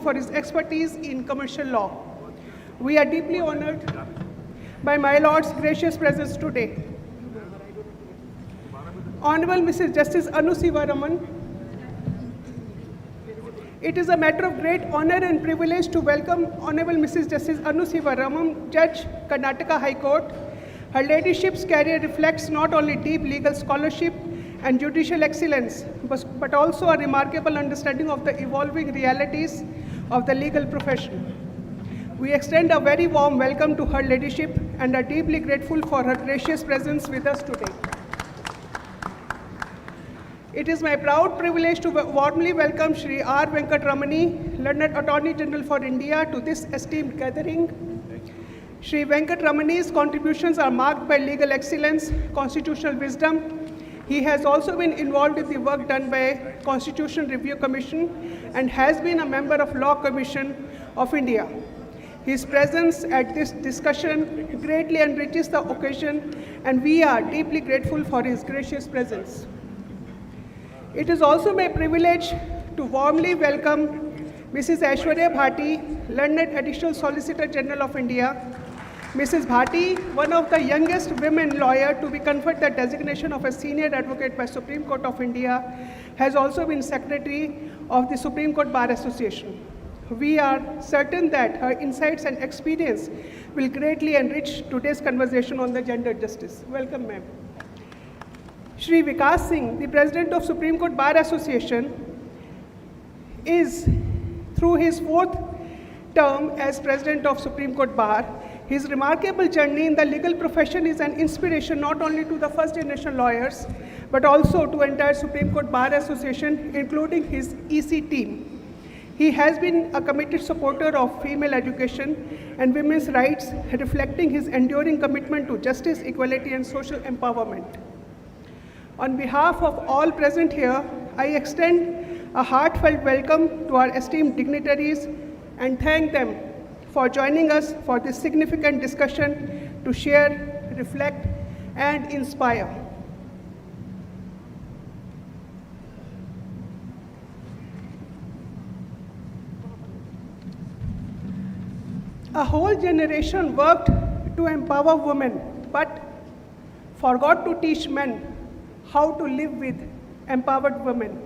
for his expertise in commercial law. We are deeply honored by my Lord's gracious presence today. Honorable Mrs. Justice Anu Sivaraman, it is a matter of great honor and privilege to welcome Honorable Mrs. Justice Anu Sivaraman, Judge, Karnataka High Court. Her ladyship's career reflects not only deep legal scholarship and judicial excellence, but also a remarkable understanding of the evolving realities of the legal profession. We extend a very warm welcome to her ladyship and are deeply grateful for her gracious presence with us today. It is my proud privilege to warmly welcome Shri R. Venkatramani, Learned Attorney General for India, to this esteemed gathering. Shri Venkatramani's contributions are marked by legal excellence, constitutional wisdom. He has also been involved in the work done by Constitution Review Commission and has been a member of Law Commission of India. His presence at this discussion greatly enriches the occasion, and we are deeply grateful for his gracious presence. It is also my privilege to warmly welcome Mrs. Aishwarya Bhati, Learned Additional Solicitor General of India. Mrs. Bhati, one of the youngest women lawyer to be conferred the designation of a senior advocate by Supreme Court of India, has also been Secretary of the Supreme Court Bar Association. We are certain that her insights and experience will greatly enrich today's conversation on the gender justice. Welcome, ma'am. Shri Vikas Singh, the President of Supreme Court Bar Association, is, through his 4th term as President of Supreme Court Bar, his remarkable journey in the legal profession is an inspiration not only to the first generation lawyers, but also to entire Supreme Court Bar Association, including his EC team. He has been a committed supporter of female education and women's rights, reflecting his enduring commitment to justice, equality, and social empowerment. On behalf of all present here, I extend a heartfelt welcome to our esteemed dignitaries and thank them for joining us for this significant discussion to share, reflect, and inspire. A whole generation worked to empower women, but forgot to teach men how to live with empowered women.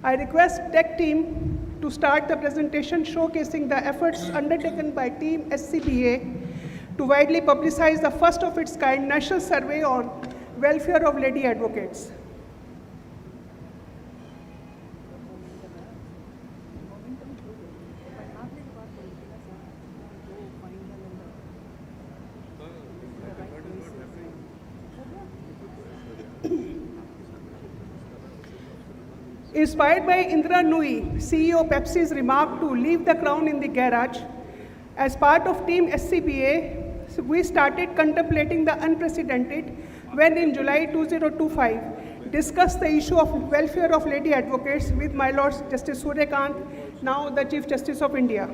I request Tech Team to start the presentation showcasing the efforts undertaken by Team SCBA to widely publicize the first of its kind national survey on welfare of lady advocates. Inspired by Indra Nui, CEO Pepsi's remark to leave the crown in the garage, as part of Team SCBA, we started contemplating the unprecedented when in July 2025, discussed the issue of welfare of lady advocates with my Lord Justice Suryakant, now the Chief Justice of India.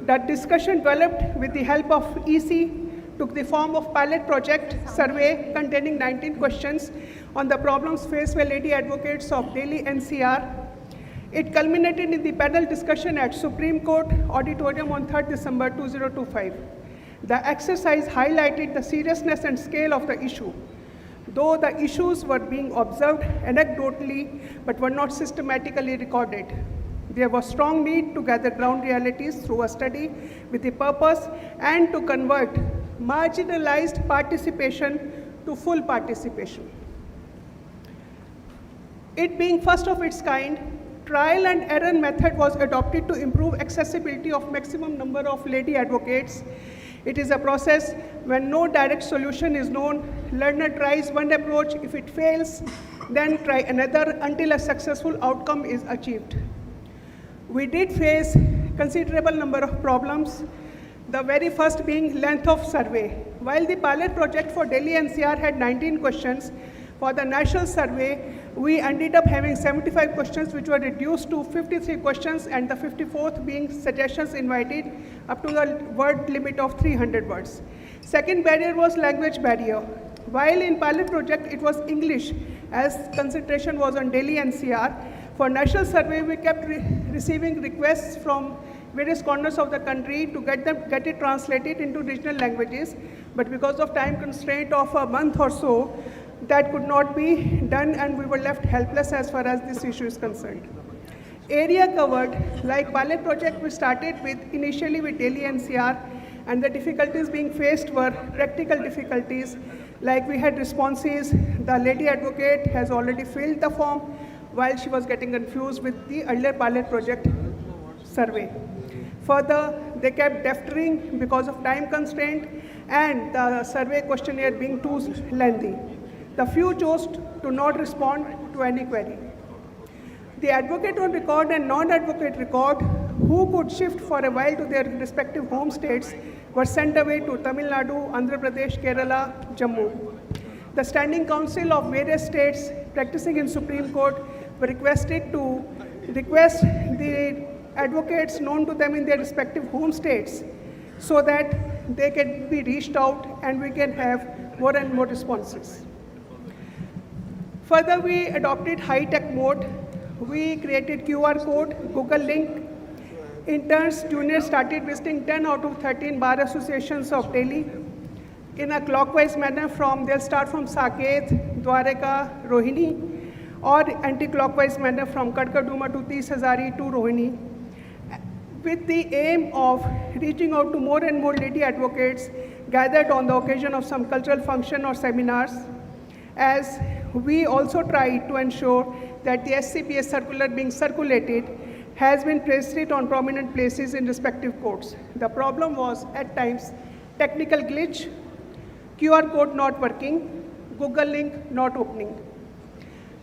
That discussion developed with the help of EC, took the form of pilot project survey containing 19 questions on the problems faced by lady advocates of Delhi NCR. It culminated in the panel discussion at Supreme Court Auditorium on 3rd December 2025. The exercise highlighted the seriousness and scale of the issue, though the issues were being observed anecdotally but were not systematically recorded. There was strong need to gather ground realities through a study with the purpose and to convert marginalized participation to full participation. It being first of its kind, trial and error method was adopted to improve accessibility of maximum number of lady advocates. It is a process when no direct solution is known. Learner tries one approach. If it fails, then try another until a successful outcome is achieved. We did face considerable number of problems, the very first being length of survey. While the pilot project for Delhi NCR had 19 questions, for the national survey, we ended up having 75 questions, which were reduced to 53 questions, and the 54th being suggestions invited up to the word limit of 300 words. Second barrier was language barrier. While in pilot project it was English, as concentration was on Delhi NCR, For national survey, we kept receiving requests from various corners of the country to get it translated into regional languages, but because of time constraint of a month or so, that could not be done, and we were left helpless as far as this issue is concerned. Area covered, like pilot project we started with initially with Delhi NCR, and the difficulties being faced were practical difficulties, like we had responses, the lady advocate has already filled the form while she was getting confused with the earlier pilot project survey. Further, they kept deferring because of time constraint and the survey questionnaire being too lengthy. The few chose to not respond to any query. The advocate on record and non-advocate record who could shift for a while to their respective home states were sent away to Tamil Nadu, Andhra Pradesh, Kerala, Jammu. The Standing Council of various states practicing in Supreme Court were requested to request the advocates known to them in their respective home states so that they can be reached out and we can have more and more responses. Further, we adopted high-tech mode. We created QR code, Google link. Interns, juniors started visiting 10 out of 13 bar associations of Delhi in a clockwise manner. They'll start from Saket, Dwaraka, Rohini, or anti-clockwise manner from Kadkaduma to Tis Hazari to Rohini, with the aim of reaching out to more and more lady advocates gathered on the occasion of some cultural function or seminars, as we also try to ensure that the SCBA circular being circulated has been placed on prominent places in respective courts. The problem was at times technical glitch, QR code not working, Google link not opening.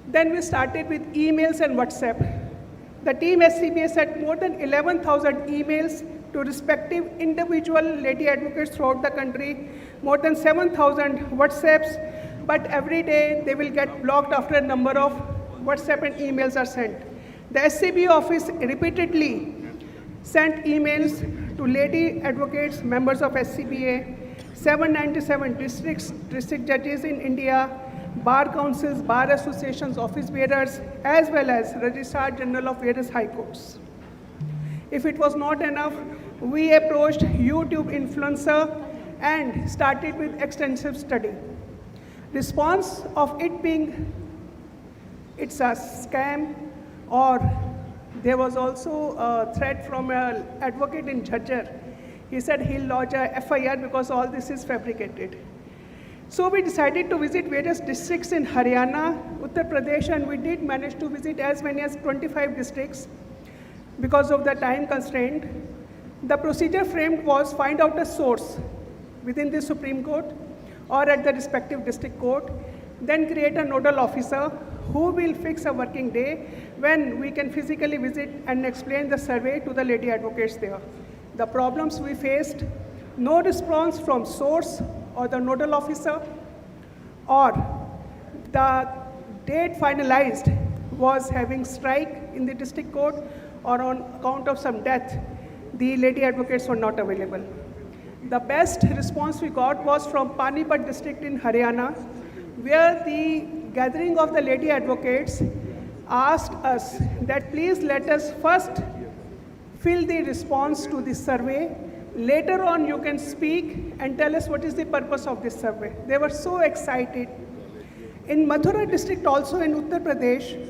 Then we started with emails and WhatsApp. The team SCBA sent more than 11,000 emails to respective individual lady advocates throughout the country, more than 7,000 WhatsApps, but every day they will get blocked after a number of WhatsApp and emails are sent. The SCBA office repeatedly sent emails to lady advocates, members of SCBA, 797 district judges in India, bar councils, bar associations, office bearers, as well as Registrar General of various high courts. If it was not enough, we approached YouTube influencer and started with extensive study. Response of it being, it's a scam, or there was also a threat from an advocate in Jhajjar. He said he'll lodge a FIR because all this is fabricated. So we decided to visit various districts in Haryana, Uttar Pradesh, and we did manage to visit as many as 25 districts because of the time constraint. The procedure framed was find out a source within the Supreme Court or at the respective district court, then create a nodal officer who will fix a working day when we can physically visit and explain the survey to the lady advocates there. The problems we faced, no response from source or the nodal officer, or the date finalized was having strike in the district court, or on account of some death, the lady advocates were not available. The best response we got was from Panipat district in Haryana, where the gathering of the lady advocates asked us that please let us first fill the response to this survey. Later on, you can speak and tell us what is the purpose of this survey. They were so excited. In Mathura district, also in Uttar Pradesh,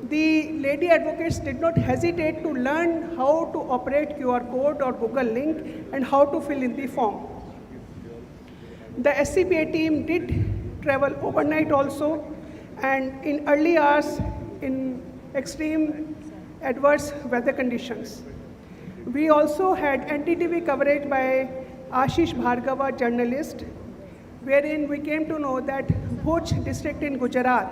the lady advocates did not hesitate to learn how to operate QR code or Google link and how to fill in the form. The SCBA team did travel overnight also, and in early hours in extreme adverse weather conditions. We also had NTTV coverage by Ashish Bhargava, journalist, wherein we came to know that Bhuj district in Gujarat,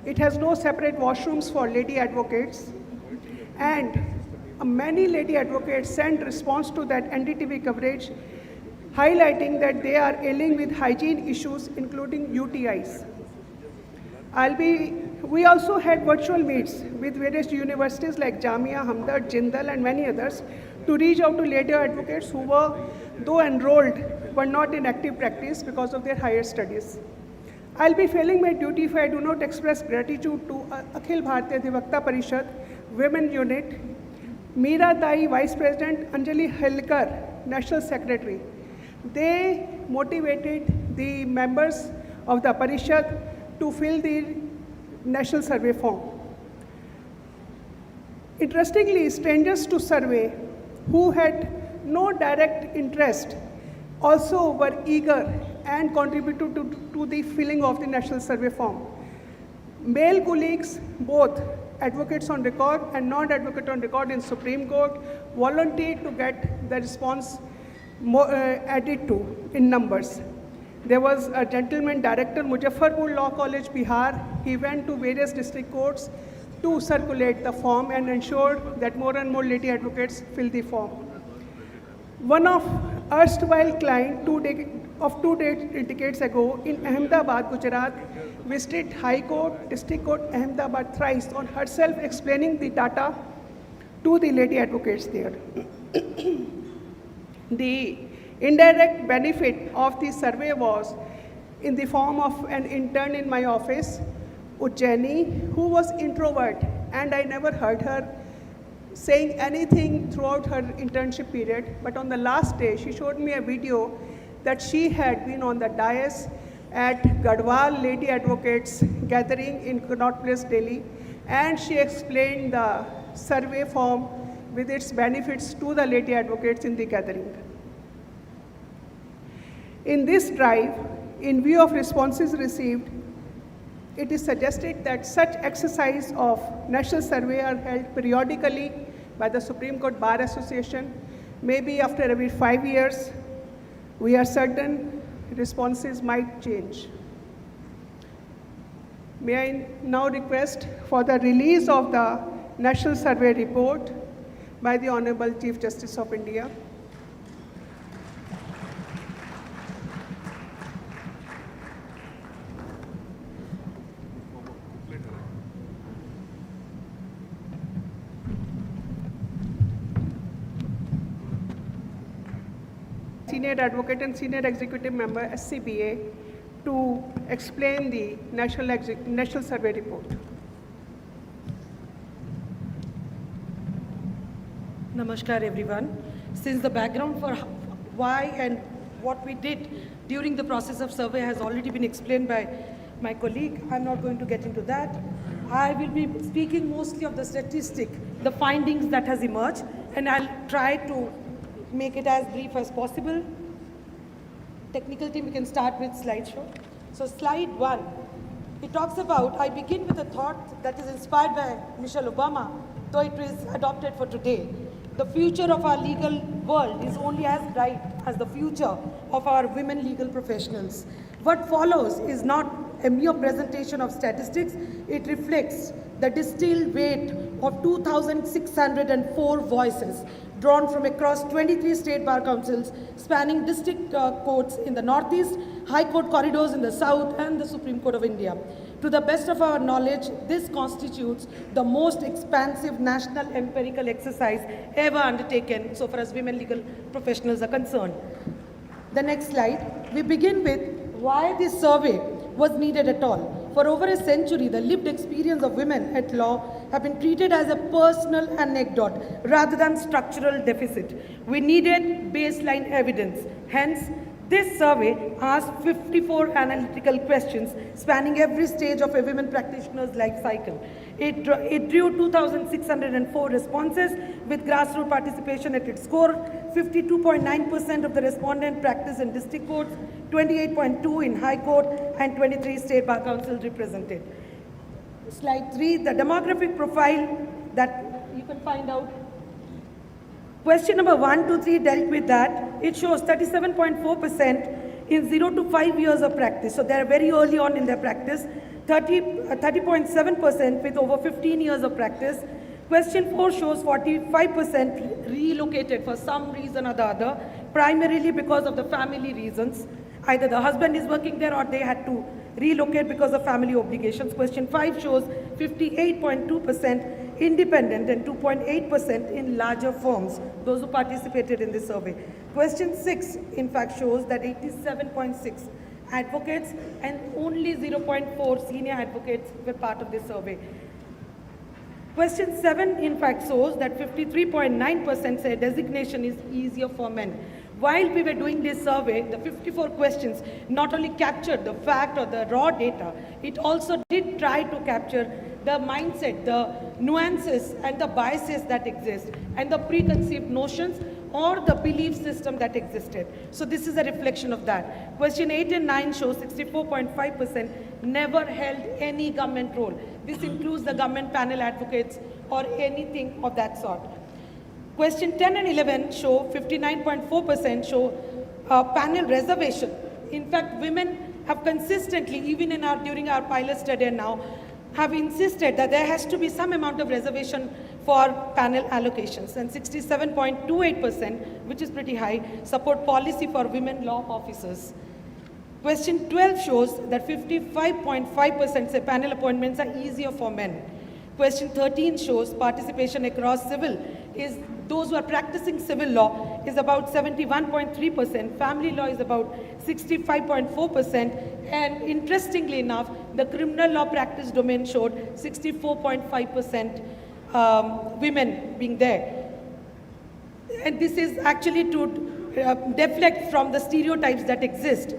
it has no separate washrooms for lady advocates, and many lady advocates sent response to that NTTV coverage, highlighting that they are ailing with hygiene issues, including UTIs. We also had virtual meets with various universities like Jamia, Hamdard, Jindal, and many others to reach out to lady advocates who were, though enrolled, were not in active practice because of their higher studies. I'll be failing my duty if I do not express gratitude to Akhil Bharatiya Adhivakta Parishad, Women Unit, Meera Tai, Vice President, Anjali Helkar, National Secretary. They motivated the members of the Parishad to fill the National Survey form. Interestingly, strangers to survey who had no direct interest also were eager and contributed to the filling of the National Survey form. Male colleagues, both advocates on record and non-advocate on record in Supreme Court, volunteered to get the response added to in numbers. There was a gentleman director, Muzaffarpur Law College, Bihar. He went to various district courts to circulate the form and ensure that more and more lady advocates fill the form. One of erstwhile client 2 decades ago in Ahmedabad, Gujarat, visited High Court, District Court, Ahmedabad thrice on herself explaining the data to the lady advocates there. The indirect benefit of the survey was in the form of an intern in my office, Ujjaini, who was introvert, and I never heard her saying anything throughout her internship period. But on the last day, she showed me a video that she had been on the dais at Gadwal Lady Advocates gathering in Connaught Place, Delhi, and she explained the survey form with its benefits to the lady advocates in the gathering. In this drive, in view of responses received, it is suggested that such exercise of national survey are held periodically by the Supreme Court Bar Association, maybe after every 5 years. We are certain responses might change. May I now request for the release of the National Survey Report by the Honorable Chief Justice of India. Senior Advocate and Senior Executive Member, SCBA, to explain the National Survey Report. Namaskar everyone. Since the background for why and what we did during the process of survey has already been explained by my colleague, I'm not going to get into that. I will be speaking mostly of the statistic, the findings that has emerged, and I'll try to make it as brief as possible. Technical team, we can start with slideshow. So slide 1, it talks about, I begin with a thought that is inspired by Michelle Obama, though it is adopted for today. The future of our legal world is only as bright as the future of our women legal professionals. What follows is not a mere presentation of statistics, it reflects the distilled weight of 2,604 voices drawn from across 23 state bar councils spanning district courts in the northeast, high court corridors in the south, and the Supreme Court of India. To the best of our knowledge, this constitutes the most expansive national empirical exercise ever undertaken so far as women legal professionals are concerned. The next slide, we begin with why this survey was needed at all. For over a century, the lived experience of women at law have been treated as a personal anecdote rather than structural deficit. We needed baseline evidence. Hence, this survey asked 54 analytical questions spanning every stage of a women practitioner's life cycle. It drew 2,604 responses with grassroots participation at its core. 52.9% of the respondents practice in district courts, 28.2% in high court, and 23 state bar councils represented. Slide 3, the demographic profile that you can find out. Question number 1, 2, 3 dealt with that. It shows 37.4% in 0 to 5 years of practice. So they're very early on in their practice. 30.7% with over 15 years of practice. Question 4 shows 45% relocated for some reason or the other, primarily because of the family reasons. Either the husband is working there or they had to relocate because of family obligations. Question 5 shows 58.2% independent and 2.8% in larger firms, those who participated in this survey. Question 6, in fact, shows that 87.6% advocates, and only 0.4 senior advocates were part of this survey. Question 7 in fact shows that 53.9% say designation is easier for men. While we were doing this survey, the 54 questions not only captured the fact or the raw data, it also did try to capture the mindset, the nuances and the biases that exist, and the preconceived notions or the belief system that existed. So this is a reflection of that. Question 8 and 9 shows 64.5% never held any government role. This includes the government panel advocates or anything of that sort. Question 10 and 11 show 59.4% show panel reservation. In fact, women have consistently, even in during our pilot study now, have insisted that there has to be some amount of reservation for panel allocations, and 67.28%, which is pretty high, support policy for women law officers. Question 12 shows that 55.5% say panel appointments are easier for men. Question 13 shows participation across civil is those who are practicing civil law is about 71.3%, family law is about 65.4%, and interestingly enough, the criminal law practice domain showed 64.5% women being there. And this is actually to deflect from the stereotypes that exist.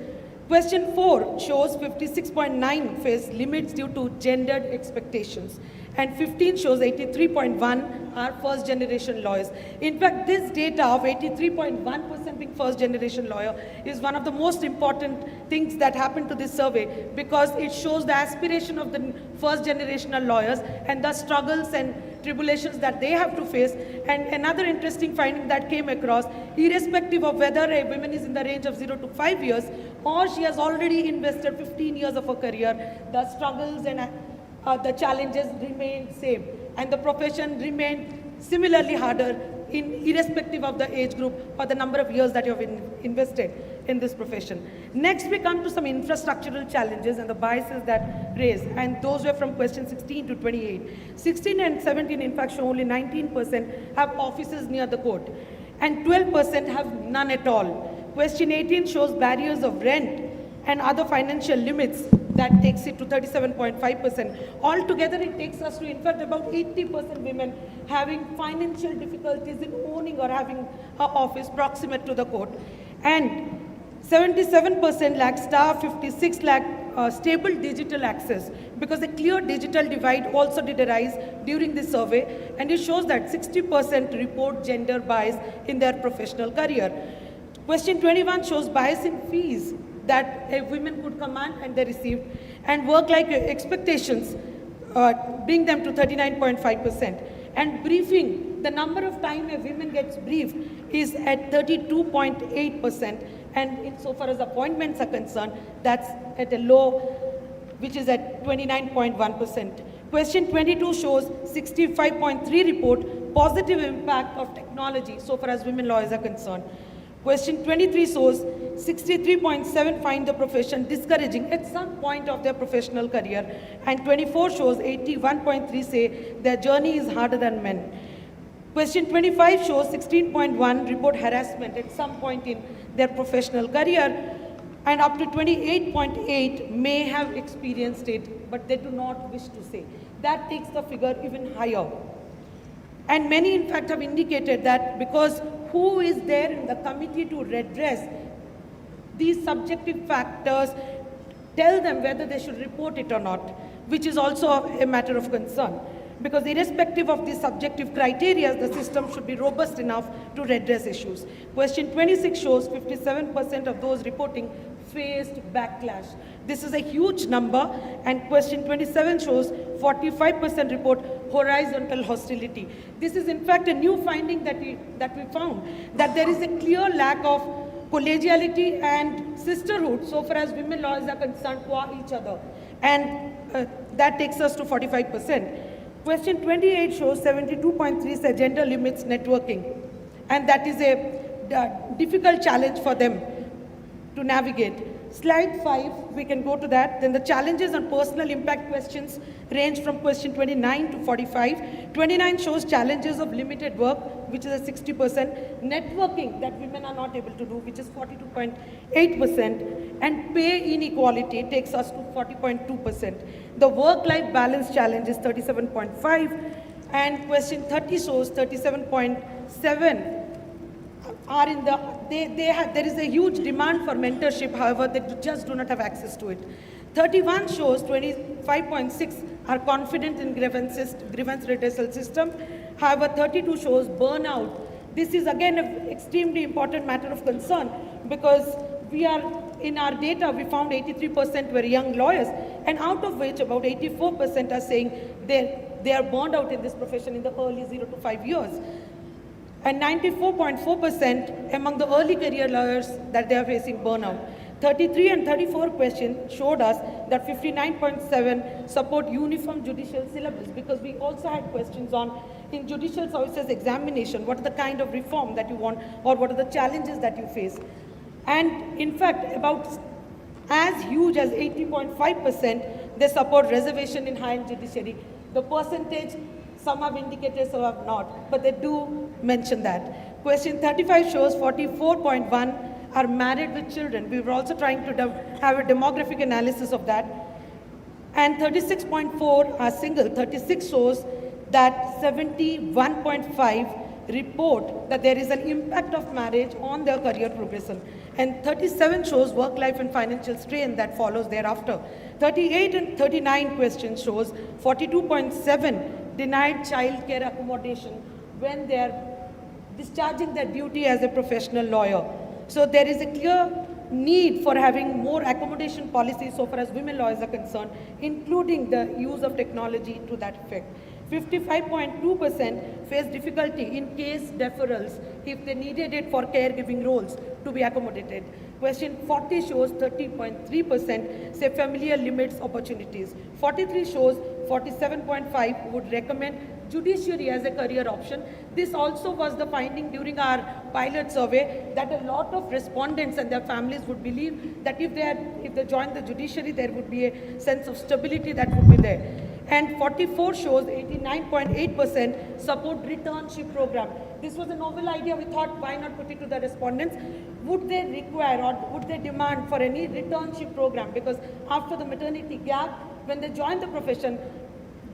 Question 4 shows 56.9 face limits due to gendered expectations, and 15 shows 83.1 are first generation lawyers. In fact, this data of 83.1% being first generation lawyer is one of the most important things that happened to this survey, because it shows the aspiration of the first generational lawyers and the struggles and tribulations that they have to face. And another interesting finding that came across, irrespective of whether a woman is in the range of 0 to 5 years or she has already invested 15 years of her career, the struggles and the challenges remain same, and the profession remained similarly harder irrespective of the age group or the number of years that you have invested in this profession. Next, we come to some infrastructural challenges and the biases that raise, and those were from question 16 to 28. 16 and 17 in fact show only 19% have offices near the court, and 12% have none at all. Question 18 shows barriers of rent and other financial limits, that takes it to 37.5%. Altogether, it takes us to, in fact, about 80% women having financial difficulties in owning or having an office proximate to the court. And 77% lack staff, 56 lack stable digital access, because a clear digital divide also did arise during this survey, and it shows that 60% report gender bias in their professional career. Question 21 shows bias in fees that a women could command and they received, and work-life expectations bring them to 39.5%. And briefing, the number of time a woman gets briefed is at 32.8%, and insofar as appointments are concerned, that's at a low, which is at 29.1%. Question 22 shows 65.3 report positive impact of technology so far as women lawyers are concerned. Question 23 shows 63.7 find the profession discouraging at some point of their professional career, and 24 shows 81.3 say their journey is harder than men. Question 25 shows 16.1 report harassment at some point in their professional career, and up to 28.8 may have experienced it, but they do not wish to say. That takes the figure even higher. And many, in fact, have indicated that because who is there in the committee to redress these subjective factors, tell them whether they should report it or not, which is also a matter of concern. Because irrespective of the subjective criteria, the system should be robust enough to redress issues. Question 26 shows 57% of those reporting faced backlash. This is a huge number, and question 27 shows 45% report horizontal hostility. This is in fact a new finding that we found, that there is a clear lack of collegiality and sisterhood so far as women lawyers are concerned for each other, and that takes us to 45%. Question 28 shows 72.3 say gender limits networking, and that is a difficult challenge for them to navigate. Slide 5, we can go to that. Then the challenges and personal impact questions range from question 29 to 45. 29 shows challenges of limited work, which is a 60%. Networking that women are not able to do, which is 42.8%. And pay inequality takes us to 40.2%. The work-life balance challenge is 37.5. And question 30 shows 37.7 are in the, there is a huge demand for mentorship, however, they just do not have access to it. 31 shows 25.6 are confident in grievance redressal system, however, 32 shows burnout. This is again an extremely important matter of concern because we are, in our data, we found 83% were young lawyers, and out of which about 84% are saying they are burned out in this profession in the early 0 to 5 years. And 94.4% among the early career lawyers that they are facing burnout. 33 and 34 questions showed us that 59.7 support uniform judicial syllabus, because we also had questions on in judicial services examination, what are the kind of reform that you want or what are the challenges that you face. And in fact, about as huge as 80.5% they support reservation in higher judiciary. The percentage, some have indicated, some have not, but they do mention that. Question 35 shows 44.1 are married with children. We were also trying to have a demographic analysis of that. And 36.4 are single. 36 shows that 71.5 report that there is an impact of marriage on their career progression. And 37 shows work-life and financial strain that follows thereafter. 38 and 39 questions shows 42.7 denied child care accommodation when they are discharging their duty as a professional lawyer. So there is a clear need for having more accommodation policies so far as women lawyers are concerned, including the use of technology to that effect. 55.2% face difficulty in case deferrals if they needed it for caregiving roles to be accommodated. Question 40 shows 30.3% say familiar limits opportunities. 43 shows 47.5 would recommend judiciary as a career option. This also was the finding during our pilot survey, that a lot of respondents and their families would believe that if they join the judiciary, there would be a sense of stability that would be there. And 44 shows 89.8% support returnship program. This was a novel idea. We thought, why not put it to the respondents? Would they require or would they demand for any returnship program? Because after the maternity gap, when they join the profession,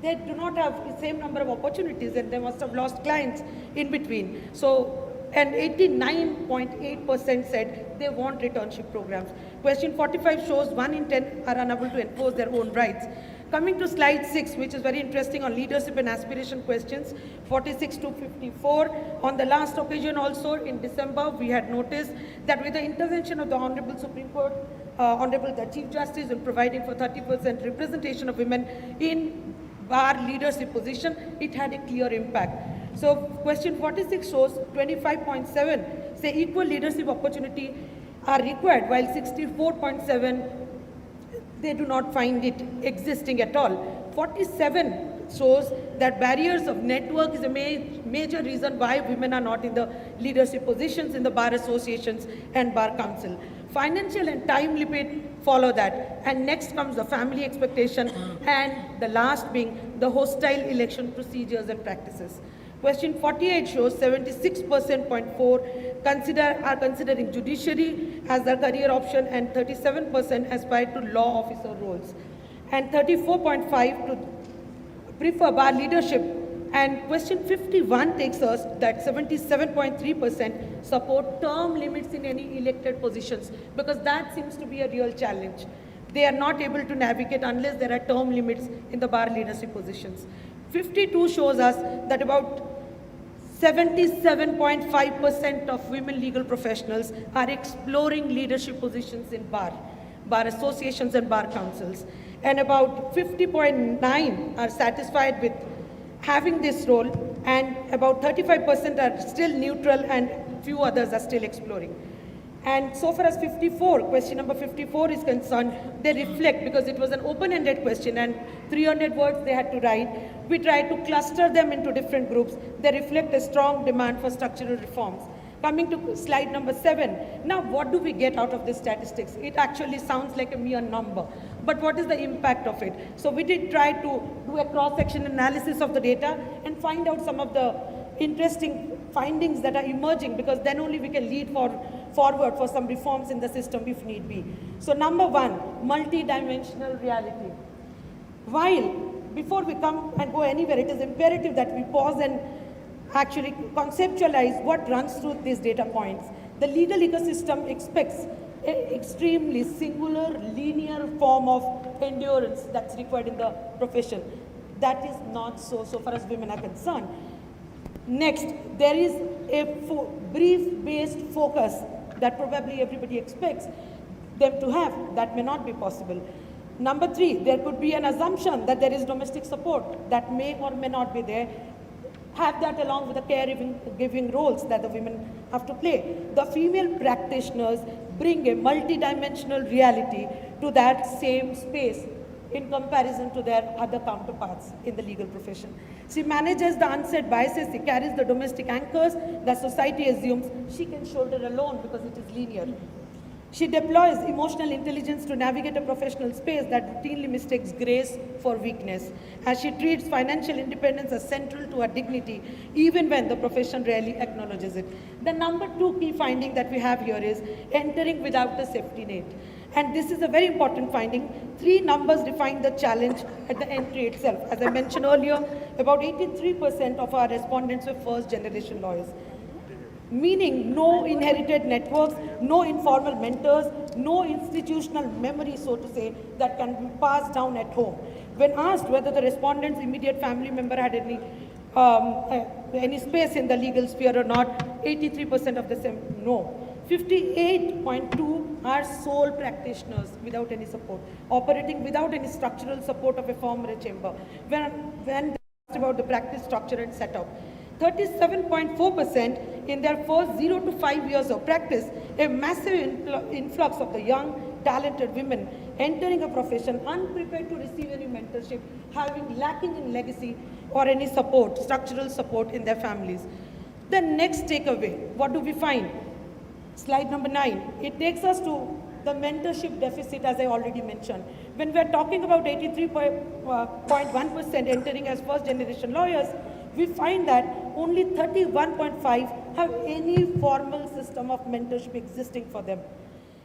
they do not have the same number of opportunities and they must have lost clients in between. So, and 89.8% said they want returnship programs. Question 45 shows 1 in 10 are unable to enforce their own rights. Coming to slide 6, which is very interesting on leadership and aspiration questions, 46 to 54. On the last occasion also in December, we had noticed that with the intervention of the Honorable Supreme Court, Honorable the Chief Justice in providing for 30% representation of women in bar leadership position, it had a clear impact. So question 46 shows 25.7 say equal leadership opportunity are required, while 64.7 they do not find it existing at all. 47 shows that barriers of network is a major reason why women are not in the leadership positions in the bar associations and bar council. Financial and time limit follow that. And next comes the family expectation, and the last being the hostile election procedures and practices. Question 48 shows 76.4 are considering judiciary as their career option, and 37% aspire to law officer roles, and 34.5 to prefer bar leadership. And question 51 takes us that 77.3% support term limits in any elected positions, because that seems to be a real challenge. They are not able to navigate unless there are term limits in the bar leadership positions. 52 shows us that about 77.5% of women legal professionals are exploring leadership positions in bar associations and bar councils. And about 50.9 are satisfied with having this role, and about 35% are still neutral, and few others are still exploring. And so far as 54, question number 54 is concerned, they reflect, because it was an open-ended question and 300 words they had to write. We tried to cluster them into different groups. They reflect a strong demand for structural reforms. Coming to slide number 7. Now, what do we get out of this statistics? It actually sounds like a mere number, but what is the impact of it? So we did try to do a cross-section analysis of the data and find out some of the interesting findings that are emerging, because then only we can lead forward for some reforms in the system if need be. So number 1, multi-dimensional reality. While before we come and go anywhere, it is imperative that we pause and actually conceptualize what runs through these data points. The legal ecosystem expects an extremely singular, linear form of endurance that's required in the profession. That is not so far as women are concerned. Next, there is a brief-based focus that probably everybody expects them to have. That may not be possible. Number 3, there could be an assumption that there is domestic support that may or may not be there. Have that along with the caregiving roles that the women have to play. The female practitioners bring a multidimensional reality to that same space in comparison to their other counterparts in the legal profession. She manages the unsaid biases, she carries the domestic anchors that society assumes she can shoulder alone because it is linear. She deploys emotional intelligence to navigate a professional space that routinely mistakes grace for weakness, as she treats financial independence as central to her dignity, even when the profession rarely acknowledges it. The number 2 key finding that we have here is entering without a safety net. And this is a very important finding. 3 numbers define the challenge at the entry itself. As I mentioned earlier, about 83% of our respondents were first-generation lawyers, meaning no inherited networks, no informal mentors, no institutional memory, so to say, that can be passed down at home. When asked whether the respondent's immediate family member had any space in the legal sphere or not, 83% of the same no. 58.2 are sole practitioners without any support, operating without any structural support of a firm or a chamber. When asked about the practice structure and setup, 37.4% in their first 0 to 5 years of practice, a massive influx of the young, talented women entering a profession unprepared to receive any mentorship, lacking in legacy or any support, structural support in their families. The next takeaway, what do we find? Slide number 9. It takes us to the mentorship deficit, as I already mentioned. When we're talking about 83.1% entering as first-generation lawyers, we find that only 31.5 have any formal system of mentorship existing for them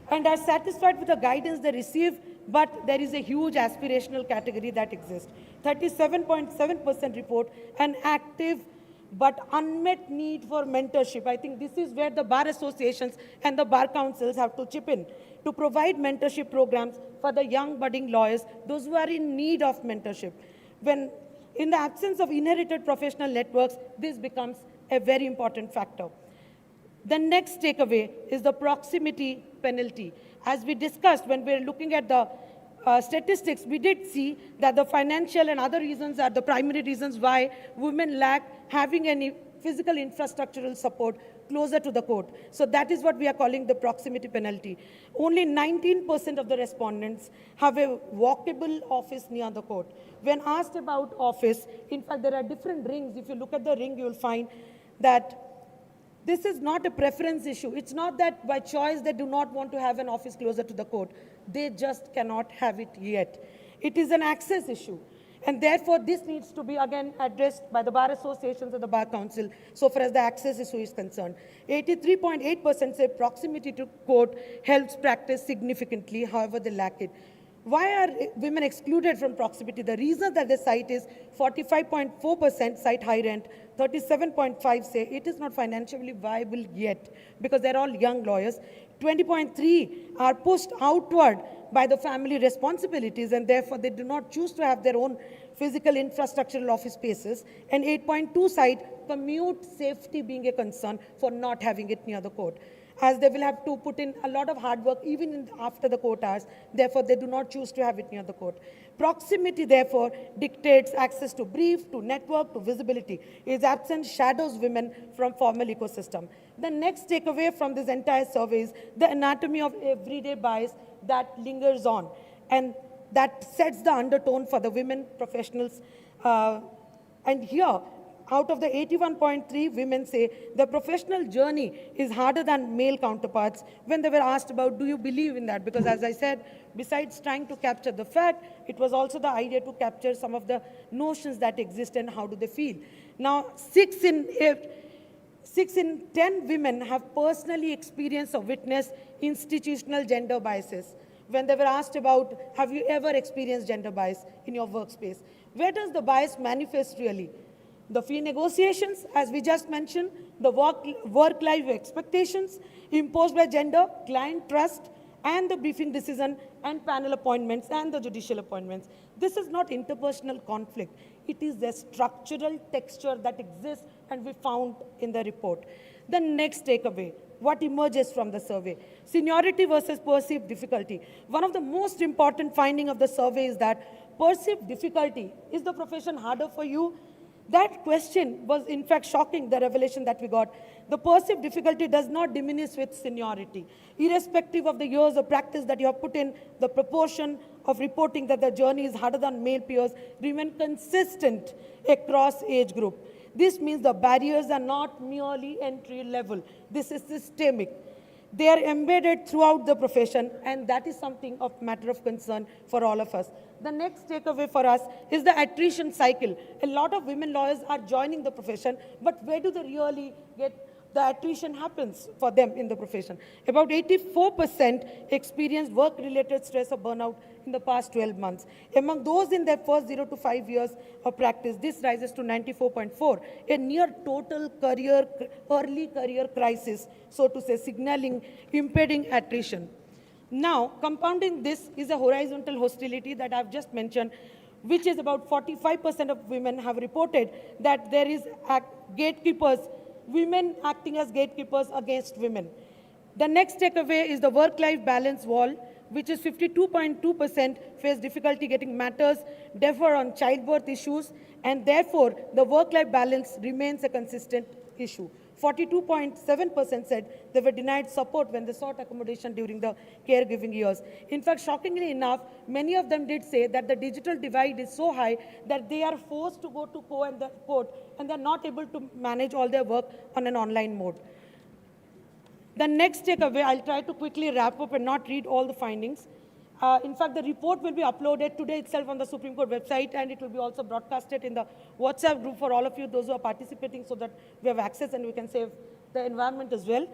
and are satisfied with the guidance they receive, but there is a huge aspirational category that exists. 37.7% report an active but unmet need for mentorship. I think this is where the bar associations and the bar councils have to chip in to provide mentorship programs for the young budding lawyers, those who are in need of mentorship. When in the absence of inherited professional networks, this becomes a very important factor. The next takeaway is the proximity penalty. As we discussed when we were looking at the statistics, we did see that the financial and other reasons are the primary reasons why women lack having any physical infrastructural support closer to the court. So that is what we are calling the proximity penalty. Only 19% of the respondents have a walkable office near the court. When asked about office, in fact, there are different rings. If you look at the ring, you will find that this is not a preference issue. It's not that by choice they do not want to have an office closer to the court. They just cannot have it yet. It is an access issue. And therefore, this needs to be, again, addressed by the bar associations and the bar council, so far as the access issue is concerned. 83.8% say proximity to court helps practice significantly, however, they lack it. Why are women excluded from proximity? The reason that they cite is 45.4% cite high rent, 37.5% say it is not financially viable yet, because they're all young lawyers. 20.3 are pushed outward by the family responsibilities, and therefore they do not choose to have their own physical infrastructural office spaces. And 8.2 cite commute safety being a concern for not having it near the court, as they will have to put in a lot of hard work even after the court hours. Therefore, they do not choose to have it near the court. Proximity, therefore, dictates access to brief, to network, to visibility. Its absence shadows women from formal ecosystem. The next takeaway from this entire survey is the anatomy of everyday bias that lingers on, and that sets the undertone for the women professionals. And here, out of the 81.3, women say the professional journey is harder than male counterparts when they were asked about, do you believe in that? Because as I said, besides trying to capture the fact, it was also the idea to capture some of the notions that exist and how do they feel. Now, 6 in 10 women have personally experienced or witnessed institutional gender biases. When they were asked about, have you ever experienced gender bias in your workspace? Where does the bias manifest really? The fee negotiations, as we just mentioned, the work-life expectations imposed by gender, client trust, and the briefing decision and panel appointments and the judicial appointments. This is not interpersonal conflict. It is the structural texture that exists and we found in the report. The next takeaway, what emerges from the survey? Seniority versus perceived difficulty. One of the most important findings of the survey is that perceived difficulty, is the profession harder for you? That question was in fact shocking, the revelation that we got. The perceived difficulty does not diminish with seniority. Irrespective of the years of practice that you have put in, the proportion of reporting that the journey is harder than male peers remain consistent across age group. This means the barriers are not merely entry level. This is systemic. They are embedded throughout the profession, and that is something of matter of concern for all of us. The next takeaway for us is the attrition cycle. A lot of women lawyers are joining the profession, but where do they really get the attrition happens for them in the profession? About 84% experienced work-related stress or burnout in the past 12 months. Among those in their first 0 to 5 years of practice, this rises to 94.4, a near total early career crisis, so to say, signaling impeding attrition. Now, compounding this is a horizontal hostility that I've just mentioned, which is about 45% of women have reported that there is gatekeepers, women acting as gatekeepers against women. The next takeaway is the work-life balance wall, which is 52.2% face difficulty getting matters, differ on childbirth issues, and therefore the work-life balance remains a consistent issue. 42.7% said they were denied support when they sought accommodation during the caregiving years. In fact, shockingly enough, many of them did say that the digital divide is so high that they are forced to go to court and they're not able to manage all their work on an online mode. The next takeaway, I'll try to quickly wrap up and not read all the findings. In fact, the report will be uploaded today itself on the Supreme Court website, and it will be also broadcasted in the WhatsApp group for all of you, those who are participating, so that we have access and we can save the environment as well.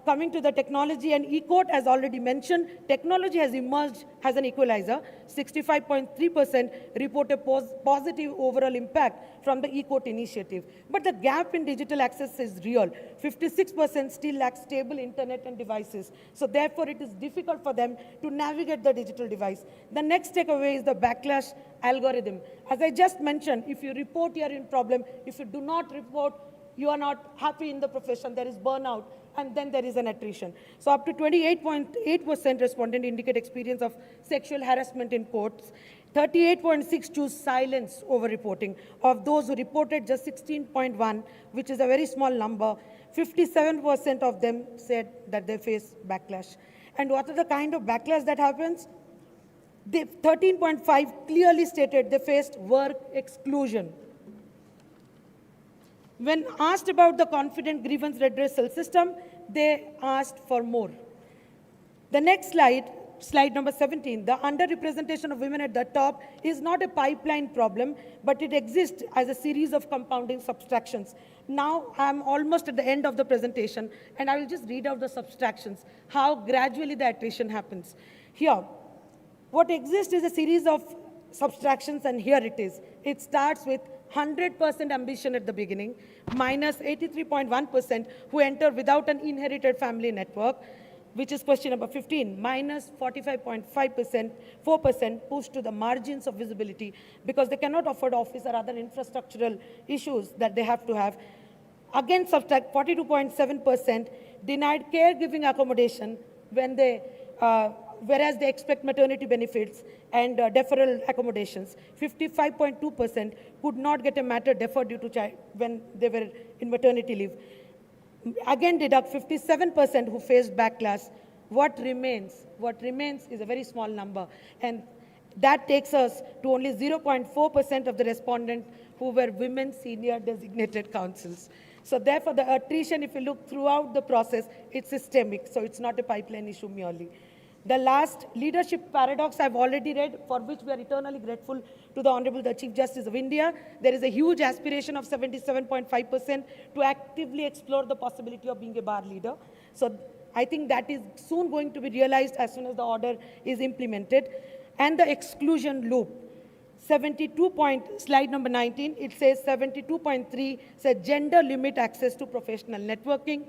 Coming to the technology and e-court, as already mentioned, technology has emerged as an equalizer. 65.3% report a positive overall impact from the e-court initiative. But the gap in digital access is real. 56% still lack stable internet and devices. So therefore, it is difficult for them to navigate the digital device. The next takeaway is the backlash algorithm. As I just mentioned, if you report, you are in problem. If you do not report, you are not happy in the profession, there is burnout, and then there is an attrition. So up to 28.8% respondent indicate experience of sexual harassment in courts. 38.6 choose silence over reporting. Of those who reported, just 16.1, which is a very small number. 57% of them said that they face backlash. And what are the kind of backlash that happens? 13.5 clearly stated they faced work exclusion. When asked about the confident grievance redressal system, they asked for more. The next slide, slide number 17, the underrepresentation of women at the top is not a pipeline problem, but it exists as a series of compounding subtractions. Now, I'm almost at the end of the presentation, and I will just read out the subtractions, how gradually the attrition happens. Here, what exists is a series of subtractions, and here it is. It starts with 100% ambition at the beginning, minus 83.1% who enter without an inherited family network, which is question number 15, minus 45.5%, 4% pushed to the margins of visibility because they cannot afford office or other infrastructural issues that they have to have. Again, subtract 42.7% denied caregiving accommodation when they whereas they expect maternity benefits and deferral accommodations. 55.2% could not get a matter deferred due to when they were in maternity leave. Again, deduct 57% who faced backlash. What remains? What remains is a very small number. And That takes us to only 0.4% of the respondents who were women senior designated counsels. So therefore, the attrition, if you look throughout the process, it's systemic, so it's not a pipeline issue merely. The last leadership paradox I've already read, for which we are eternally grateful to the Honorable the Chief Justice of India. There is a huge aspiration of 77.5% to actively explore the possibility of being a bar leader. So I think that is soon going to be realized as soon as the order is implemented. And the exclusion loop. 72 slide number 19, it says 72.3 says gender limit access to professional networking.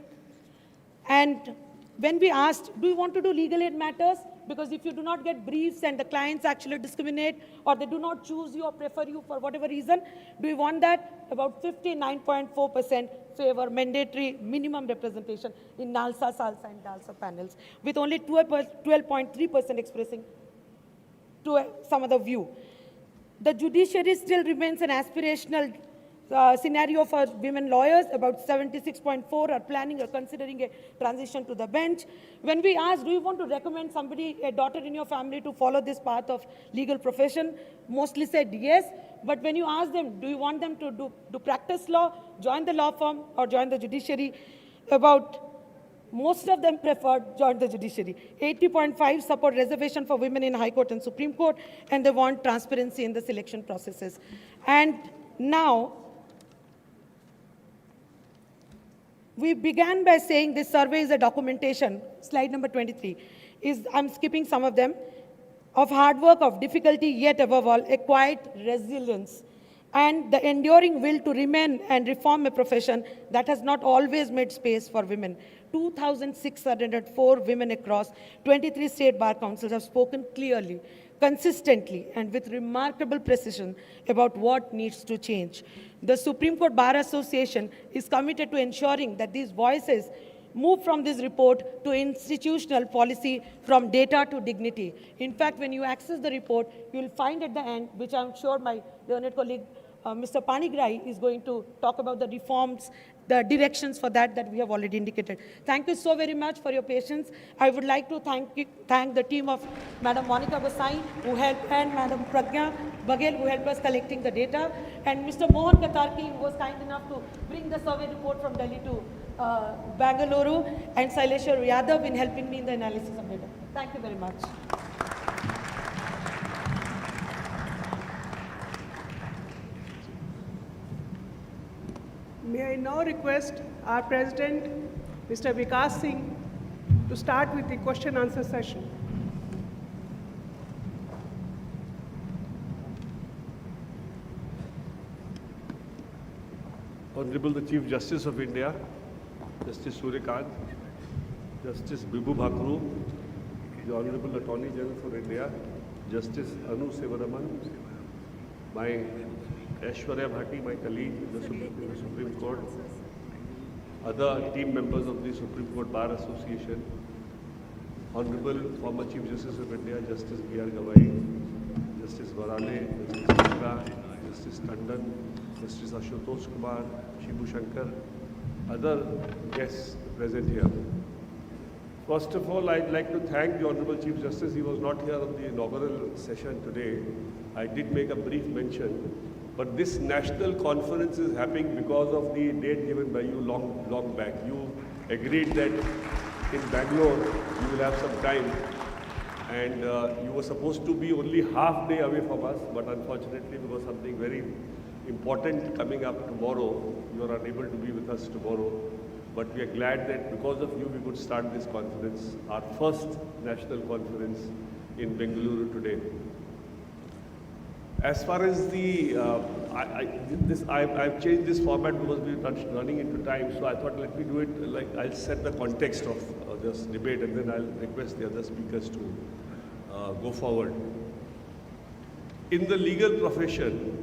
And when we asked, do you want to do legal aid matters? Because if you do not get briefs and the clients actually discriminate or they do not choose you or prefer you for whatever reason, do you want that? About 59.4% favor mandatory minimum representation in NALSA, SALSA and DALSA panels, with only 12.3% expressing to some other view. The judiciary still remains an aspirational scenario for women lawyers. About 76.4 are planning or considering a transition to the bench. When we asked, do you want to recommend somebody, a daughter in your family, to follow this path of legal profession, mostly said yes. But when you ask them, do you want them to do practice law, join the law firm, or join the judiciary, about most of them preferred join the judiciary. 80.5 support reservation for women in High Court and Supreme Court, and they want transparency in the selection processes. And now, we began by saying this survey is a documentation, slide number 23, I'm skipping some of them, of hard work, of difficulty, yet above all, a quiet resilience and the enduring will to remain and reform a profession that has not always made space for women. 2,604 women across 23 state bar councils have spoken clearly, consistently, and with remarkable precision about what needs to change. The Supreme Court Bar Association is committed to ensuring that these voices move from this report to institutional policy, from data to dignity. In fact, when you access the report, you will find at the end, which I'm sure my learned colleague, Mr. Panigrai, is going to talk about the reforms, the directions for that we have already indicated. Thank you so very much for your patience. I would like to thank the team of Madam Monica Basai, who helped, and Madam Pragya Baghel, who helped us collecting the data, and Mr. Mohan Katarki, who was kind enough to bring the survey report from Delhi to Bengaluru, and Saileshwar Yadav in helping me in the analysis of data. Thank you very much. May I now request our President, Mr. Vikas Singh, to start with the question-answer session. Honorable the Chief Justice of India, Justice Suryakant, Justice Bibu Bhakru, the Honorable Attorney General for India, Justice Anu Sevaraman, my Aishwarya Bhati, my colleague in the Supreme Court, other team members of the Supreme Court Bar Association, Honorable former Chief Justice of India, Justice B.R. Gawai, Justice Varale, Justice Mishra, Justice Tandon, Justice Ashutosh Kumar, Shibu Shankar, other guests present here. First of all, I'd like to thank the Honorable Chief Justice. He was not here on the inaugural session today. I did make a brief mention, but this national conference is happening because of the date given by you long back. You agreed that in Bangalore you will have some time, and you were supposed to be only half day away from us, but unfortunately there was something very important coming up tomorrow. You are unable to be with us tomorrow, but we are glad that because of you we could start this conference, our first national conference in Bengaluru today. As far as the, I've changed this format because we're running into time, so I thought let me do it like I'll set the context of this debate and then I'll request the other speakers to go forward. In the legal profession,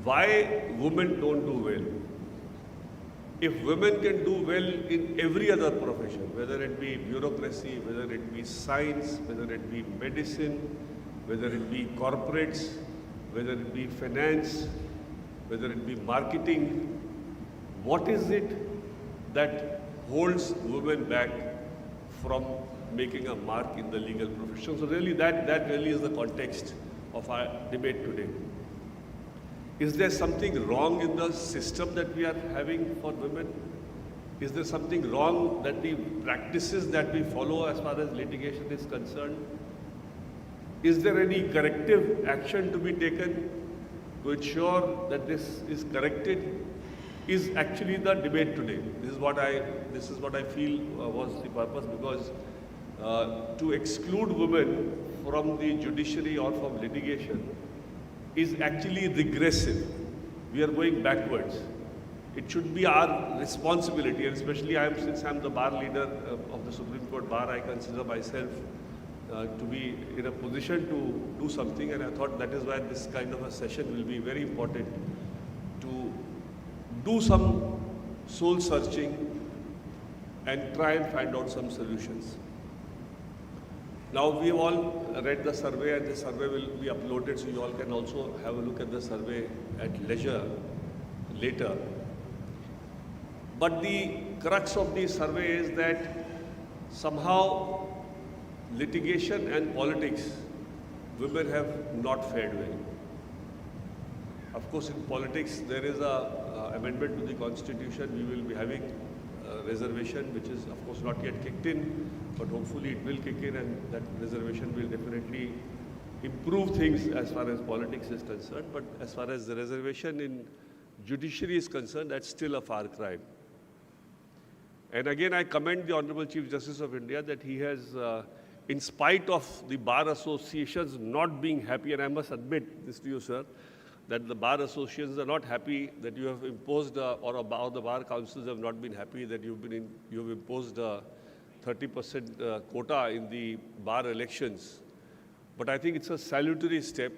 why women don't do well? If women can do well in every other profession, whether it be bureaucracy, whether it be science, whether it be medicine, whether it be corporates, whether it be finance, whether it be marketing, what is it that holds women back from making a mark in the legal profession? So really that really is the context of our debate today. Is there something wrong in the system that we are having for women? Is there something wrong that the practices that we follow as far as litigation is concerned? Is there any corrective action to be taken to ensure that this is corrected? Is actually the debate today. This is what I feel was the purpose, because to exclude women from the judiciary or from litigation is actually regressive. We are going backwards. It should be our responsibility, and especially since I'm the bar leader of the Supreme Court bar, I consider myself to be in a position to do something, and I thought that is why this kind of a session will be very important, to do some soul searching and try and find out some solutions. Now, we have all read the survey, and the survey will be uploaded, so you all can also have a look at the survey at leisure later. But the crux of the survey is that somehow litigation and politics, women have not fared well. Of course, in politics, there is a amendment to the constitution. We will be having a reservation, which is of course not yet kicked in, but hopefully it will kick in, and that reservation will definitely improve things as far as politics is concerned. But as far as the reservation in judiciary is concerned, that's still a far cry. And again, I commend the Honorable Chief Justice of India that he has, in spite of the bar associations not being happy, and I must admit this to you, sir, that the bar associations are not happy that you have imposed, or the bar councils have not been happy that you have imposed a 30% quota in the bar elections. But I think it's a salutary step,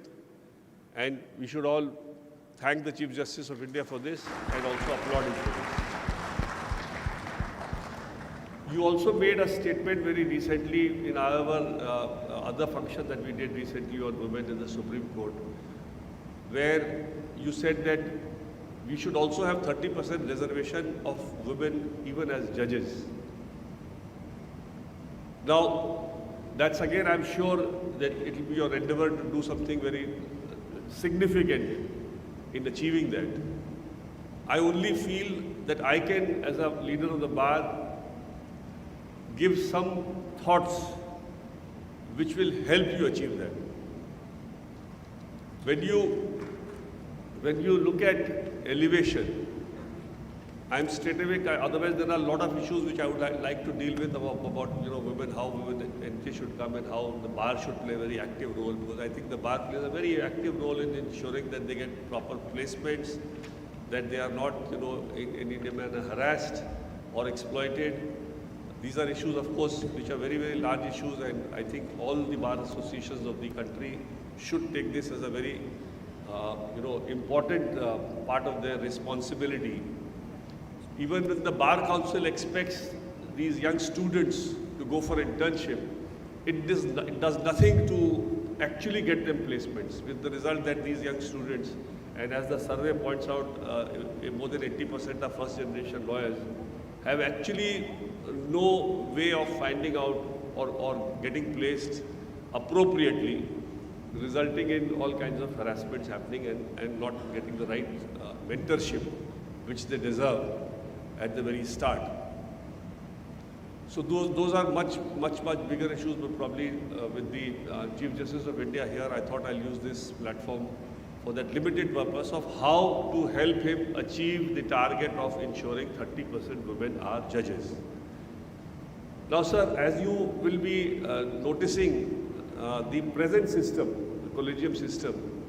and we should all thank the Chief Justice of India for this and also applaud him for this. You also made a statement very recently in our other function that we did recently on women in the Supreme Court, where you said that we should also have 30% reservation of women even as judges. Now, that's again, I'm sure that it will be your endeavor to do something very significant in achieving that. I only feel that I can, as a leader of the bar, give some thoughts which will help you achieve that. When you look at elevation, I'm straight away, otherwise there are a lot of issues which I would like to deal with about women, how women entry should come and how the bar should play a very active role, because I think the bar plays a very active role in ensuring that they get proper placements, that they are not in any manner harassed or exploited. These are issues, of course, which are very, very large issues, and I think all the bar associations of the country should take this as a very important part of their responsibility. Even when the Bar Council expects these young students to go for internship, it does nothing to actually get them placements, with the result that these young students, and as the survey points out, more than 80% of first generation lawyers have actually no way of finding out or getting placed appropriately, resulting in all kinds of harassments happening and not getting the right mentorship which they deserve at the very start. So those are much bigger issues, but probably with the Chief Justice of India here, I thought I'll use this platform for that limited purpose of how to help him achieve the target of ensuring 30% women are judges. Now, sir, as you will be noticing the present system, the collegium system,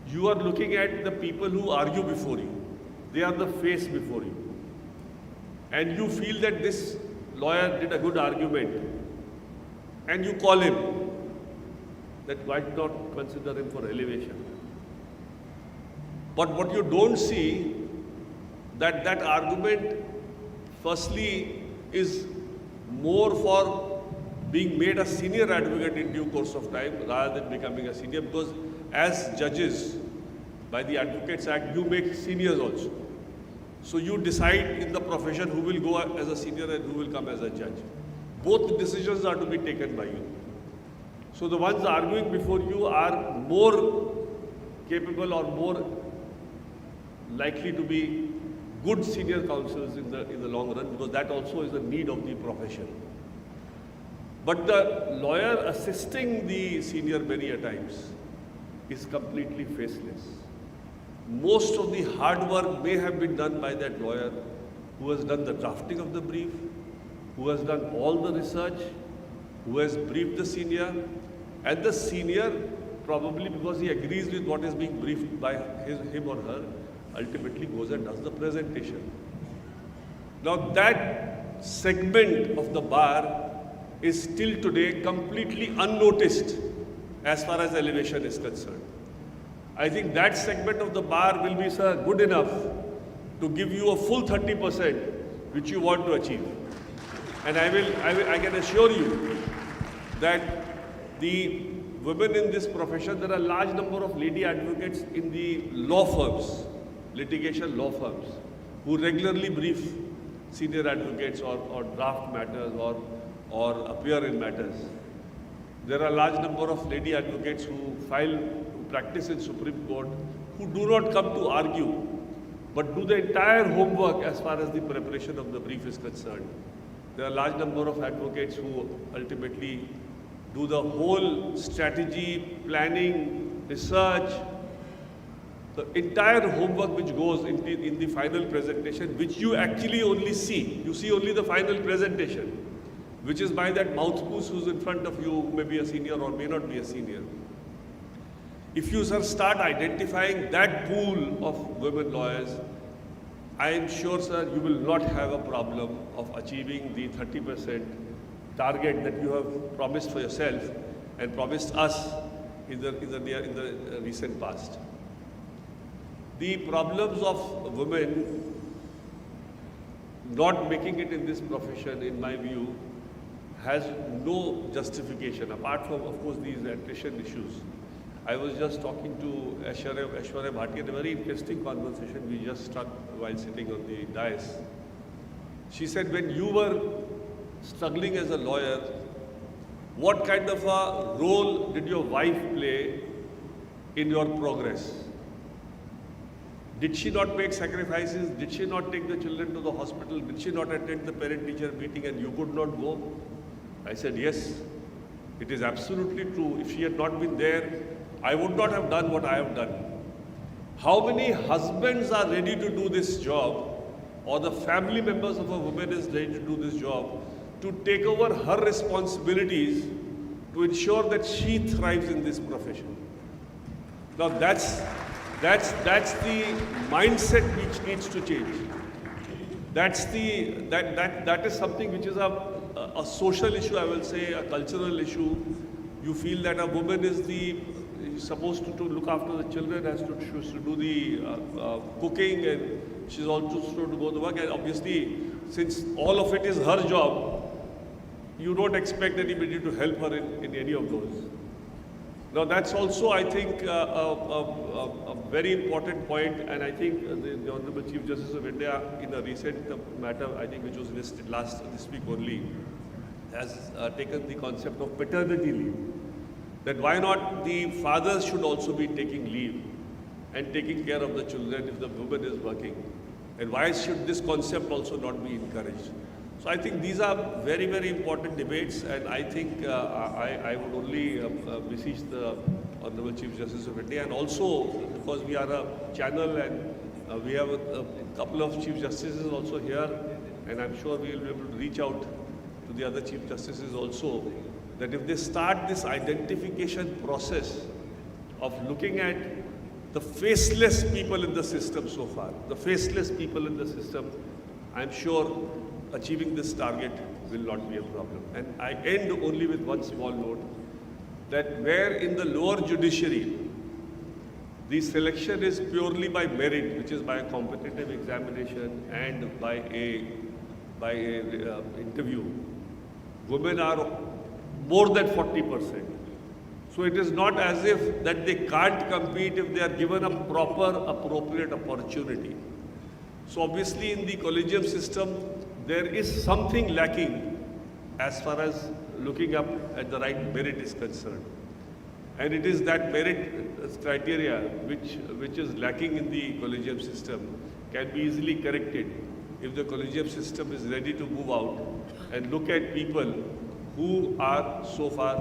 you are looking at the people who argue before you. They are the face before you. And you feel that this lawyer did a good argument, and you call him, that why not consider him for elevation? But what you don't see, that argument firstly is more for being made a senior advocate in due course of time rather than becoming a senior, because as judges, by the Advocates Act, you make seniors also. So you decide in the profession who will go as a senior and who will come as a judge. Both decisions are to be taken by you. So the ones arguing before you are more capable or more likely to be good senior counsels in the long run, because that also is a need of the profession. But the lawyer assisting the senior many a times is completely faceless. Most of the hard work may have been done by that lawyer who has done the drafting of the brief, who has done all the research, who has briefed the senior, and the senior, probably because he agrees with what is being briefed by him or her, ultimately goes and does the presentation. Now that segment of the bar is still today completely unnoticed as far as elevation is concerned. I think that segment of the bar will be, sir, good enough to give you a full 30% which you want to achieve. And I can assure you that the women in this profession, there are a large number of lady advocates in the law firms, litigation law firms, who regularly brief senior advocates or draft matters or appear in matters. There are a large number of lady advocates who practice in Supreme Court, who do not come to argue, but do the entire homework as far as the preparation of the brief is concerned. There are a large number of advocates who ultimately do the whole strategy, planning, research, the entire homework which goes in the final presentation, which you actually only see. You see only the final presentation, which is by that mouthpiece who's in front of you, may be a senior or may not be a senior. If you, sir, start identifying that pool of women lawyers, I am sure, sir, you will not have a problem of achieving the 30% target that you have promised for yourself and promised us in the recent past. The problems of women not making it in this profession, in my view, has no justification, apart from, of course, these attrition issues. I was just talking to Aishwarya Bhatia in a very interesting conversation we just struck while sitting on the dais. She said, when you were struggling as a lawyer, what kind of a role did your wife play in your progress? Did she not make sacrifices? Did she not take the children to the hospital? Did she not attend the parent-teacher meeting and you could not go? I said, yes, it is absolutely true. If she had not been there, I would not have done what I have done. How many husbands are ready to do this job, or the family members of a woman is ready to do this job, to take over her responsibilities to ensure that she thrives in this profession? Now that's the mindset which needs to change. That is something which is a social issue, I will say, a cultural issue. You feel that a woman is supposed to look after the children, has to do the cooking, and she's also supposed to go to work. And obviously, since all of it is her job, you don't expect anybody to help her in any of those. Now that's also, I think, a very important point, and I think the Honorable Chief Justice of India, in a recent matter, I think which was listed this week only, has taken the concept of paternity leave. That why not the fathers should also be taking leave and taking care of the children if the woman is working, and why should this concept also not be encouraged? So I think these are very, very important debates, and I think I would only beseech the Honorable Chief Justice of India, and also because we are a channel and we have a couple of Chief Justices also here, and I'm sure we will be able to reach out to the other Chief Justices also, that if they start this identification process of looking at the faceless people in the system so far, the faceless people in the system, I'm sure achieving this target will not be a problem. And I end only with one small note, that where in the lower judiciary, the selection is purely by merit, which is by a competitive examination and by a interview, women are more than 40%. So it is not as if that they can't compete if they are given a proper, appropriate opportunity. So obviously in the collegium system, there is something lacking as far as looking up at the right merit is concerned. And it is that merit criteria which is lacking in the collegium system can be easily corrected if the collegium system is ready to move out and look at people who are so far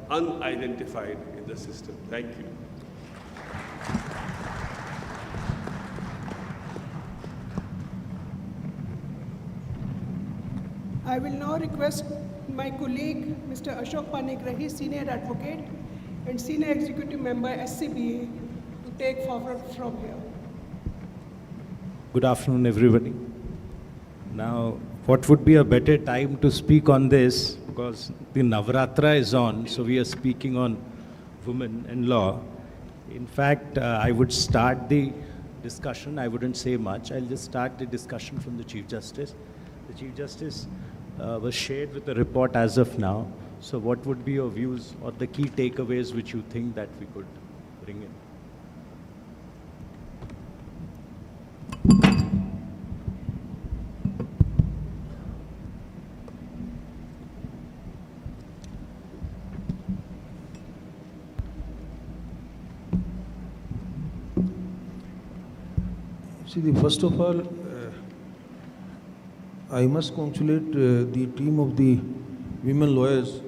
unidentified in the system. Thank you. I will now request my colleague, Mr. Ashok Panigrahi, Senior Advocate and Senior Executive Member, SCBA, to take forward from here. Good afternoon, everybody. Now, what would be a better time to speak on this, because the Navratra is on, so we are speaking on women and law. In fact, I would start the discussion. I wouldn't say much. I'll just start the discussion from the Chief Justice. The Chief Justice was shared with the report as of now. So what would be your views or the key takeaways which you think that we could bring in? See, first of all, I must congratulate the team of the women lawyers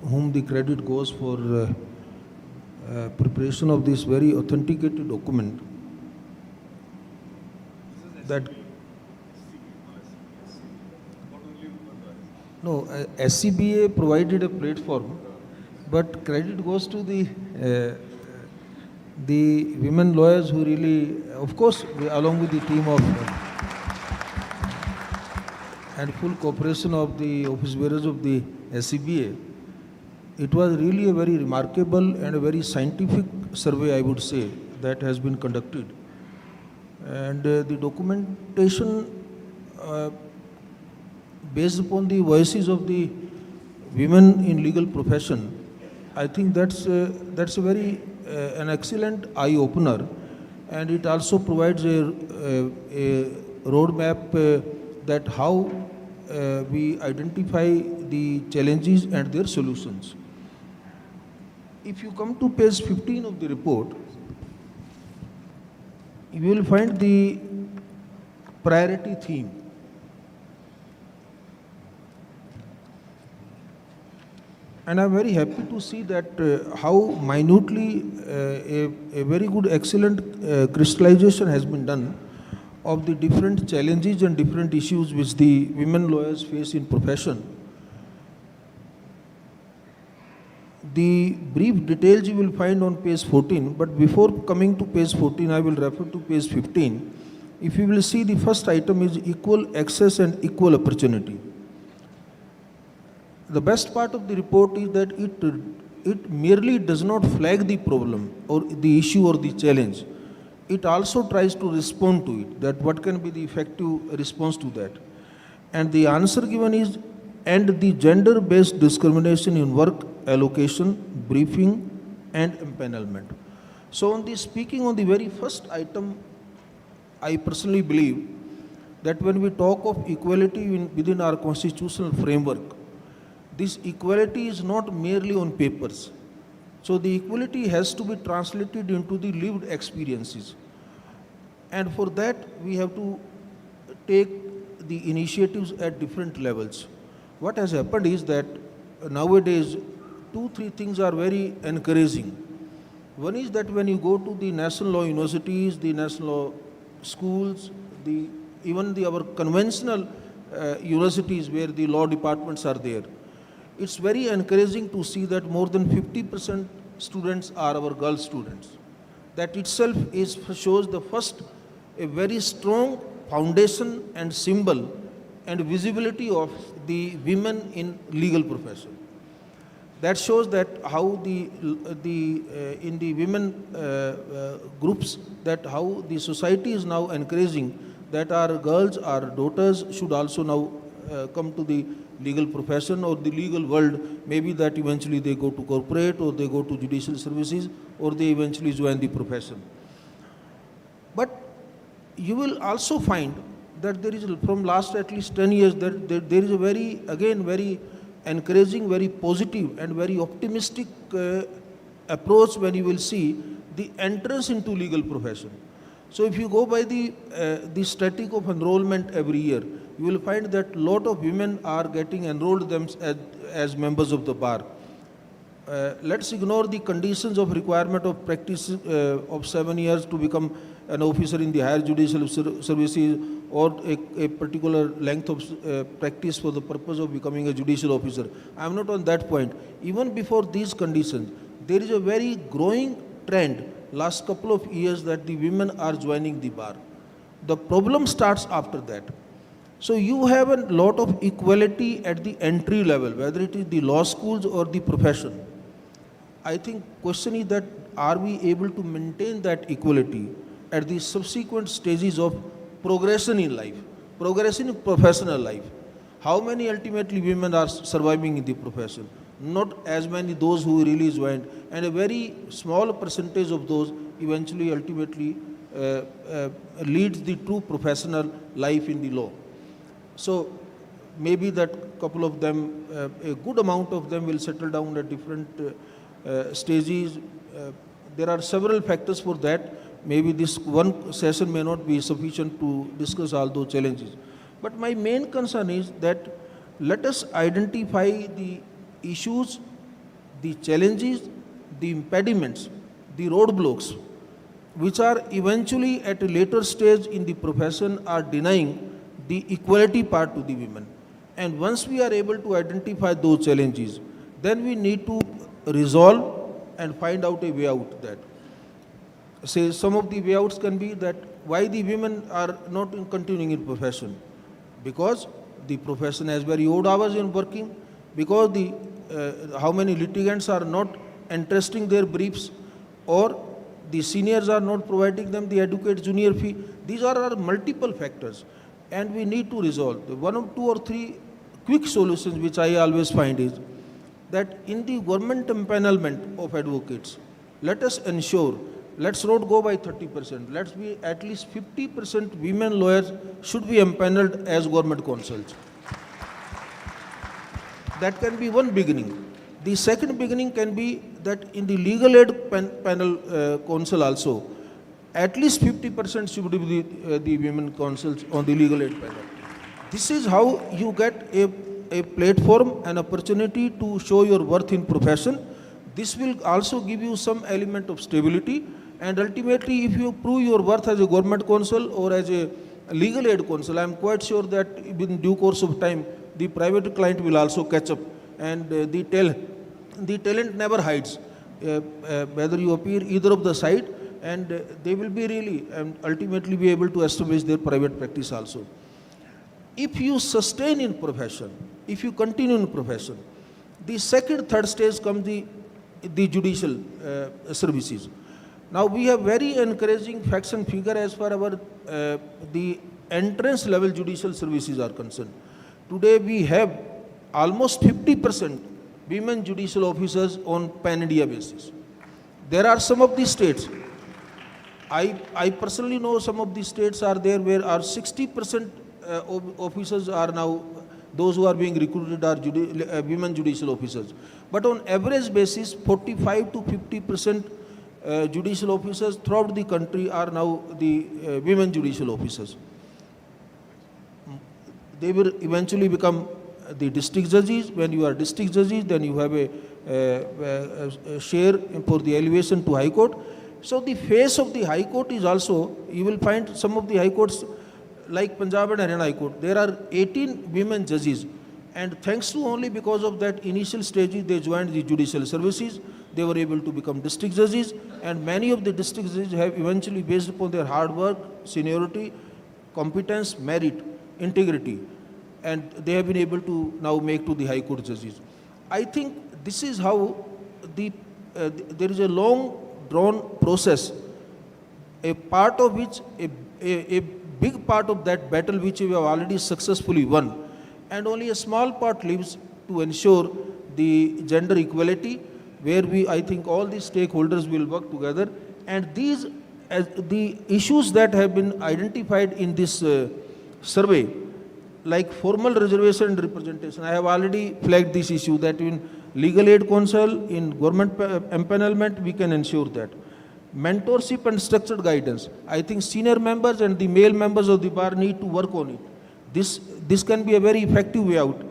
whom the credit goes for preparation of this very authenticated document. That no, SCBA provided a platform, but credit goes to the women lawyers who really, of course, along with the team of and full cooperation of the office bearers of the SCBA. It was really a very remarkable and a very scientific survey, I would say, that has been conducted. And the documentation based upon the voices of the women in legal profession, I think that's a very an excellent eye-opener, and it also provides a roadmap that how we identify the challenges and their solutions. If you come to page 15 of the report, you will find the priority theme. And I'm very happy to see that how minutely a very good, excellent crystallization has been done of the different challenges and different issues which the women lawyers face in profession. The brief details you will find on page 14, but before coming to page 14, I will refer to page 15. If you will see, the first item is equal access and equal opportunity. The best part of the report is that it merely does not flag the problem or the issue or the challenge. It also tries to respond to it, that what can be the effective response to that. And the answer given is, and the gender-based discrimination in work allocation, briefing, and empanelment. So on the speaking on the very first item, I personally believe that when we talk of equality within our constitutional framework, this equality is not merely on papers. So the equality has to be translated into the lived experiences. And for that, we have to take the initiatives at different levels. What has happened is that nowadays, 2-3 things are very encouraging. One is that when you go to the national law universities, the national law schools, even our conventional universities where the law departments are there, it's very encouraging to see that more than 50% students are our girl students. That itself shows the first, a very strong foundation and symbol and visibility of the women in legal profession. That shows that how in the women groups, that how the society is now encouraging that our girls, our daughters should also now come to the legal profession or the legal world, maybe that eventually they go to corporate or they go to judicial services or they eventually join the profession. But you will also find that there is, from last at least 10 years, that there is a very, again, very encouraging, very positive and very optimistic approach when you will see the entrance into legal profession. So if you go by the static of enrollment every year, you will find that lot of women are getting enrolled as members of the bar. Let's ignore the conditions of requirement of practice of 7 years to become an officer in the higher judicial services, or a particular length of practice for the purpose of becoming a judicial officer. I am not on that point. Even before these conditions, there is a very growing trend last couple of years that the women are joining the bar. The problem starts after that. So you have a lot of equality at the entry level, whether it is the law schools or the profession. I think question is that are we able to maintain that equality at the subsequent stages of progression in life, progression in professional life? How many ultimately women are surviving in the profession? Not as many those who really joined, and a very small percentage of those eventually ultimately leads the true professional life in the law. So maybe that couple of them, a good amount of them will settle down at different stages. There are several factors for that. Maybe this one session may not be sufficient to discuss all those challenges. But my main concern is that let us identify the issues, the challenges, the impediments, the roadblocks, which are eventually at a later stage in the profession are denying the equality part to the women. And once we are able to identify those challenges, then we need to resolve and find out a way out that. Say some of the way outs can be that why the women are not continuing in profession. Because the profession has very odd hours in working, because the how many litigants are not entrusting their briefs, or the seniors are not providing them the adequate junior fee. These are our multiple factors, and we need to resolve. The one or two or three quick solutions which I always find is that in the government empanelment of advocates, let us ensure, let's not go by 30%, let's be at least 50% women lawyers should be empaneled as government counsels. That can be one beginning. The second beginning can be that in the legal aid panel council also, at least 50% should be the women counsels on the legal aid panel. This is how you get a platform, an opportunity to show your worth in profession. This will also give you some element of stability, and ultimately if you prove your worth as a government counsel or as a legal aid counsel, I am quite sure that in due course of time, the private client will also catch up, and the talent never hides, whether you appear either of the side, and they will be really ultimately be able to establish their private practice also. If you sustain in profession, if you continue in profession, the second, third stage comes the judicial services. Now we have very encouraging facts and figure as far as the entrance level judicial services are concerned. Today we have almost 50% women judicial officers on pan-India basis. There are some of the states, I personally know some of the states are there where are 60% officers are now, those who are being recruited are women judicial officers. But on average basis, 45 to 50% judicial officers throughout the country are now the women judicial officers. They will eventually become the district judges. When you are district judges, then you have a share for the elevation to High Court. So the face of the High Court is also, you will find some of the High Courts like Punjab and Haryana High Court, there are 18 women judges, and thanks to only because of that initial stage they joined the judicial services, they were able to become district judges, and many of the district judges have eventually, based upon their hard work, seniority, competence, merit, integrity, and they have been able to now make to the High Court judges. I think this is how there is a long drawn process, a part of which, a big part of that battle which we have already successfully won, and only a small part leaves to ensure the gender equality, where I think all the stakeholders will work together, and the issues that have been identified in this survey, like formal reservation and representation, I have already flagged this issue that in legal aid council, in government empanelment, we can ensure that. Mentorship and structured guidance, I think senior members and the male members of the bar need to work on it. This can be a very effective way out.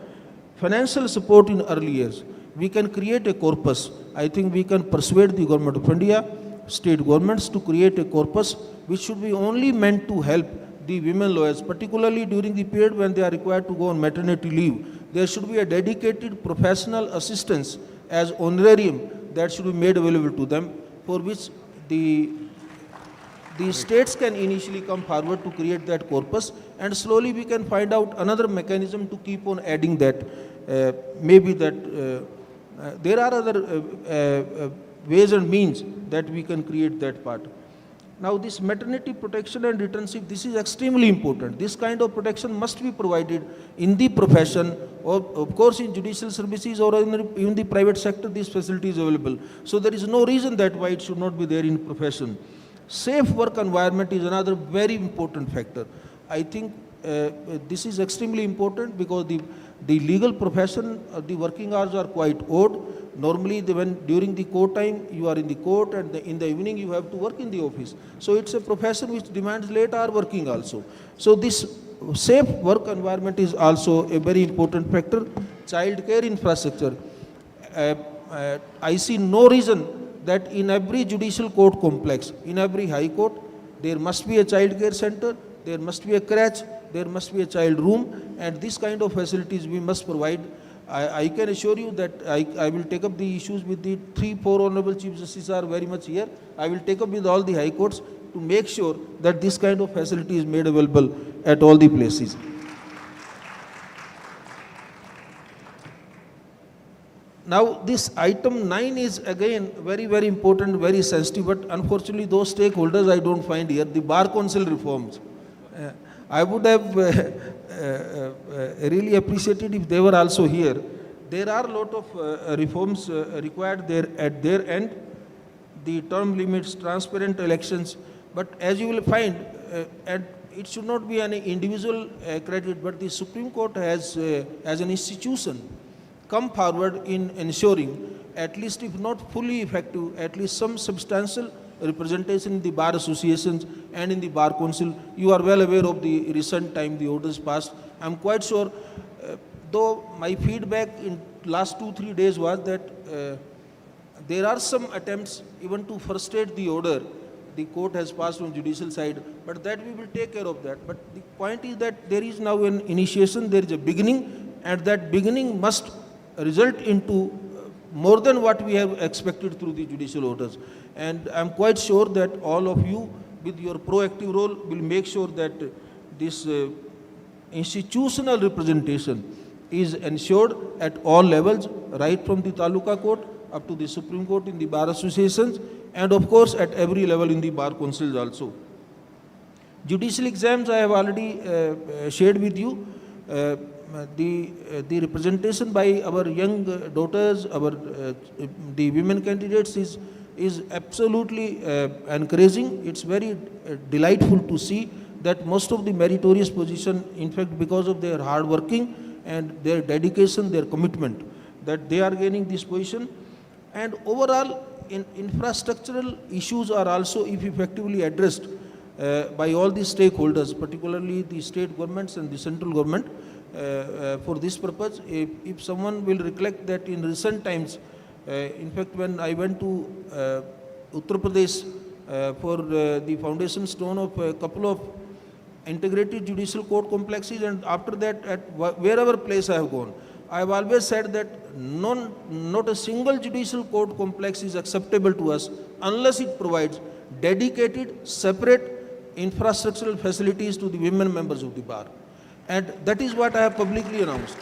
Financial support in early years, we can create a corpus. I think we can persuade the government of India, state governments to create a corpus which should be only meant to help the women lawyers, particularly during the period when they are required to go on maternity leave. There should be a dedicated professional assistance as honorarium that should be made available to them, for which the states can initially come forward to create that corpus, and slowly we can find out another mechanism to keep on adding that. Maybe that there are other ways and means that we can create that part. Now this maternity protection and returnship, this is extremely important. This kind of protection must be provided in the profession, or of course in judicial services, or in the private sector this facility is available. So there is no reason that why it should not be there in profession. Safe work environment is another very important factor. I think this is extremely important because the legal profession, the working hours are quite odd. Normally, during the court time, you are in the court, and in the evening you have to work in the office. So it's a profession which demands late hour working also. So this safe work environment is also a very important factor. Child care infrastructure. I see no reason that in every judicial court complex, in every high court, there must be a child care center, there must be a crèche, there must be a child room, and this kind of facilities we must provide. I can assure you that I will take up the issues with the 3-4 Honorable Chief Justices are very much here. I will take up with all the high courts to make sure that this kind of facility is made available at all the places. Now this item 9 is again very, very important, very sensitive, but unfortunately those stakeholders I don't find here. The Bar Council reforms. I would have really appreciated if they were also here. There are a lot of reforms required there at their end, the term limits, transparent elections, but as you will find, it should not be an individual credit, but the Supreme Court has, as an institution, come forward in ensuring, at least if not fully effective, at least some substantial representation in the bar associations and in the Bar Council. You are well aware of the recent time the orders passed. I am quite sure, though my feedback in last 2-3 days was that there are some attempts even to frustrate the order the court has passed on judicial side, but that we will take care of that. But the point is that there is now an initiation, there is a beginning, and that beginning must result into more than what we have expected through the judicial orders. And I am quite sure that all of you, with your proactive role, will make sure that this institutional representation is ensured at all levels, right from the Taluka Court up to the Supreme Court in the bar associations, and of course at every level in the bar councils also. Judicial exams I have already shared with you. The representation by our young daughters, the women candidates is absolutely encouraging. It's very delightful to see that most of the meritorious position, in fact, because of their hard working and their dedication, their commitment, that they are gaining this position. And overall, infrastructural issues are also, if effectively addressed by all the stakeholders, particularly the state governments and the central government, for this purpose. If someone will recollect that in recent times, in fact, when I went to Uttar Pradesh for the foundation stone of a couple of integrated judicial court complexes, and after that at wherever place I have gone, I have always said that not a single judicial court complex is acceptable to us unless it provides dedicated, separate infrastructural facilities to the women members of the bar. And that is what I have publicly announced.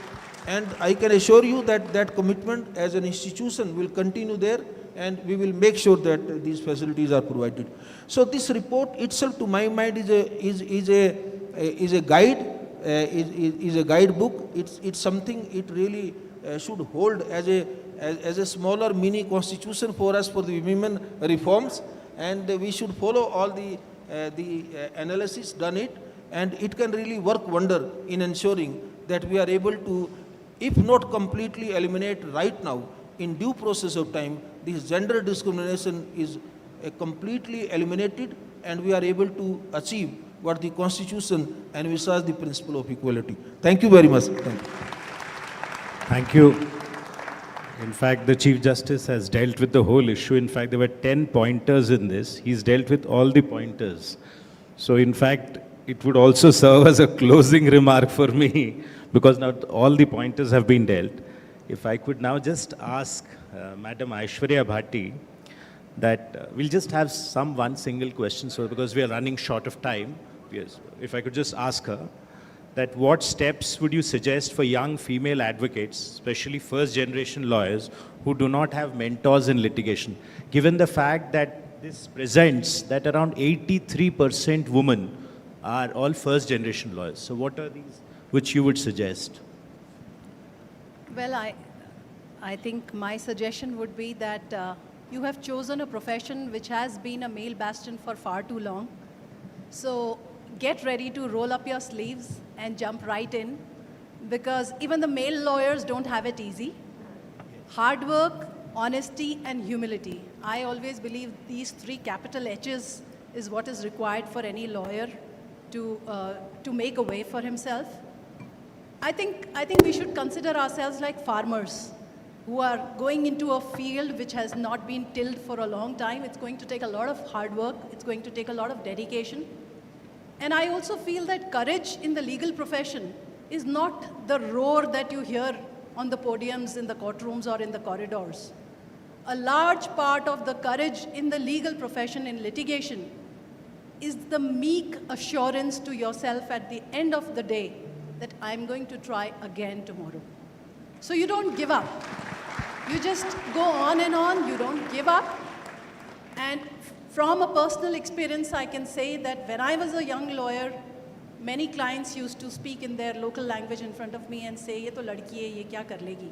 And I can assure you that that commitment as an institution will continue there, and we will make sure that these facilities are provided. So this report itself, to my mind, is a guide, is a guidebook. It's something it really should hold as a smaller mini constitution for us for the women reforms, and we should follow all the analysis done it. and it can really work wonder in ensuring that we are able to, if not completely eliminate right now, in due process of time, this gender discrimination is completely eliminated, and we are able to achieve what the Constitution envisages the principle of equality. Thank you very much. Thank you. Thank you. In fact, the Chief Justice has dealt with the whole issue. In fact, there were 10 pointers in this. He's dealt with all the pointers. So, in fact, it would also serve as a closing remark for me, because now all the pointers have been dealt. If I could now just ask Madam Aishwarya Bhatti that we'll just have one single question, so because we are running short of time. Yes, if I could just ask her that what steps would you suggest for young female advocates, especially first-generation lawyers who do not have mentors in litigation, given the fact that this presents that around 83% women are all first-generation lawyers. So what are these which you would suggest? Well, I think my suggestion would be that you have chosen a profession which has been a male bastion for far too long. So get ready to roll up your sleeves and jump right in, because even the male lawyers don't have it easy. Hard work, honesty, and humility. I always believe these three capital H's is what is required for any lawyer to make a way for himself. I think we should consider ourselves like farmers who are going into a field which has not been tilled for a long time. It's going to take a lot of hard work. It's going to take a lot of dedication. And I also feel that courage in the legal profession is not the roar that you hear on the podiums in the courtrooms or in the corridors. A large part of the courage in the legal profession in litigation is the meek assurance to yourself at the end of the day that I'm going to try again tomorrow. So you don't give up. You just go on and on, you don't give up. And from a personal experience, I can say that when I was a young lawyer, many clients used to speak in their local language in front of me and say, "Ye to ladki hai, ye kya kar legi?"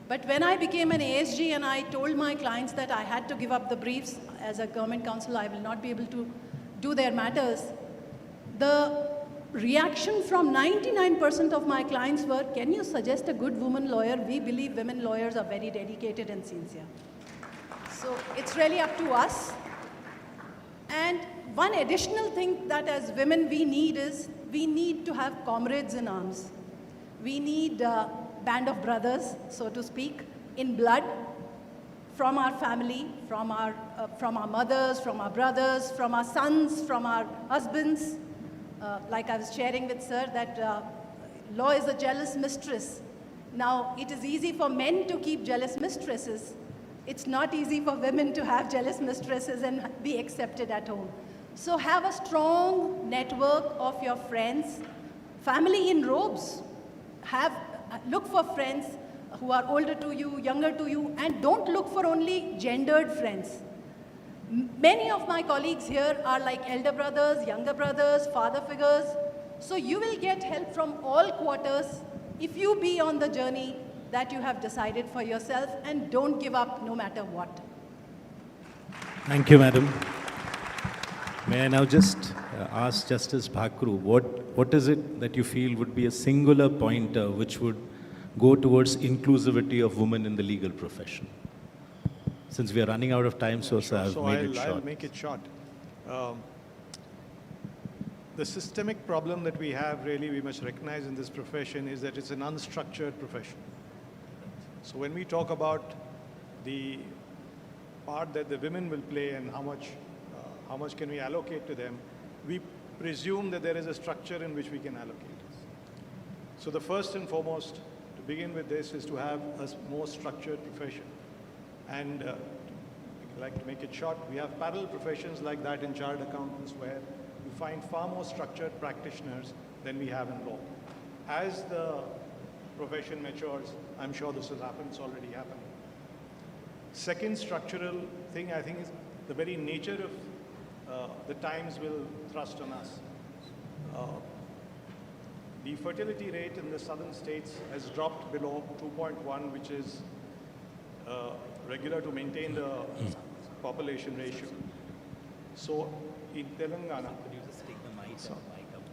But when I became an ASG and I told my clients that I had to give up the briefs as a government counsel, I will not be able to do their matters, the reaction from 99% of my clients were, "Can you suggest a good woman lawyer? We believe women lawyers are very dedicated and sincere." So it's really up to us. And one additional thing that as women we need is, we need to have comrades in arms. We need a band of brothers, so to speak, in blood, from our family, from our mothers, from our brothers, from our sons, from our husbands. Like I was sharing with sir, that law is a jealous mistress. Now, it is easy for men to keep jealous mistresses. It's not easy for women to have jealous mistresses and be accepted at home. So have a strong network of your friends, family in robes. Look for friends who are older to you, younger to you, and don't look for only gendered friends. Many of my colleagues here are like elder brothers, younger brothers, father figures. So you will get help from all quarters if you be on the journey that you have decided for yourself, and don't give up no matter what. Thank you, Madam. May I now just ask Justice Bhakru, what is it that you feel would be a singular pointer which would go towards inclusivity of women in the legal profession? Since we are running out of time, so I've made it short. I'll make it short. The systemic problem that we have, really, we must recognize in this profession is that it's an unstructured profession. So when we talk about the part that the women will play and how much can we allocate to them, we presume that there is a structure in which we can allocate. So the first and foremost, to begin with this, is to have a more structured profession. And I'd like to make it short. We have parallel professions like that in chartered accountants, where you find far more structured practitioners than we have in law. As the profession matures, I'm sure this will happen. It's already happening. Second structural thing, I think, is the very nature of the times will thrust on us. The fertility rate in the southern states has dropped below 2.1, which is regular to maintain the population ratio. So in Telangana,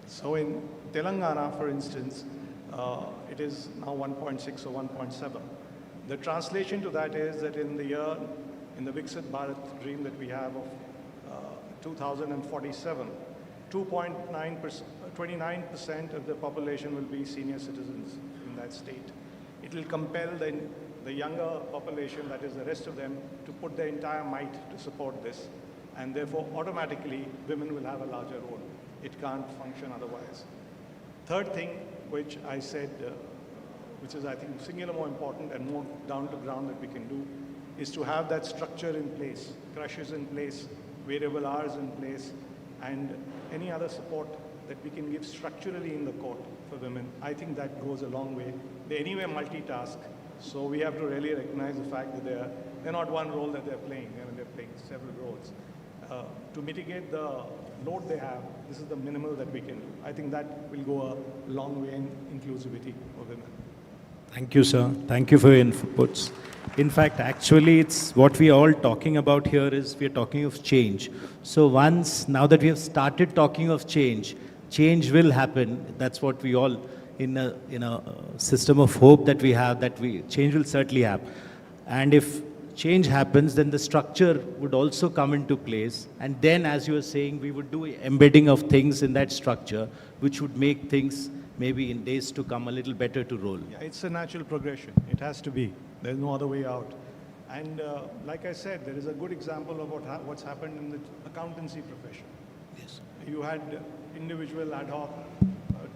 So in Telangana, for instance, it is now 1.6 or 1.7. The translation to that is that in the Viksit Bharat dream that we have of 2047, 29% of the population will be senior citizens in that state. It will compel the younger population, that is the rest of them, to put their entire might to support this. And therefore, automatically, women will have a larger role. It can't function otherwise. Third thing, which I said, which is I think singular more important and more down to ground that we can do, is to have that structure in place, crushes in place, variable hours in place, and any other support that we can give structurally in the court for women. I think that goes a long way. They anyway multitask, so we have to really recognize the fact that they're not one role that they're playing. I mean, they're playing several roles. To mitigate the load they have, this is the minimal that we can do. I think that will go a long way in inclusivity of women. Thank you, sir. Thank you for your inputs. In fact, actually, it's what we are all talking about here is we are talking of change. So now that we have started talking of change, change will happen. That's what we all, in a system of hope that we have, change will certainly happen. And if change happens, then the structure would also come into place. And then, as you were saying, we would do embedding of things in that structure, which would make things maybe in days to come a little better to roll. Yeah, it's a natural progression. It has to be. There's no other way out. And like I said, there is a good example of what's happened in the accountancy profession. Yes. You had individual ad hoc,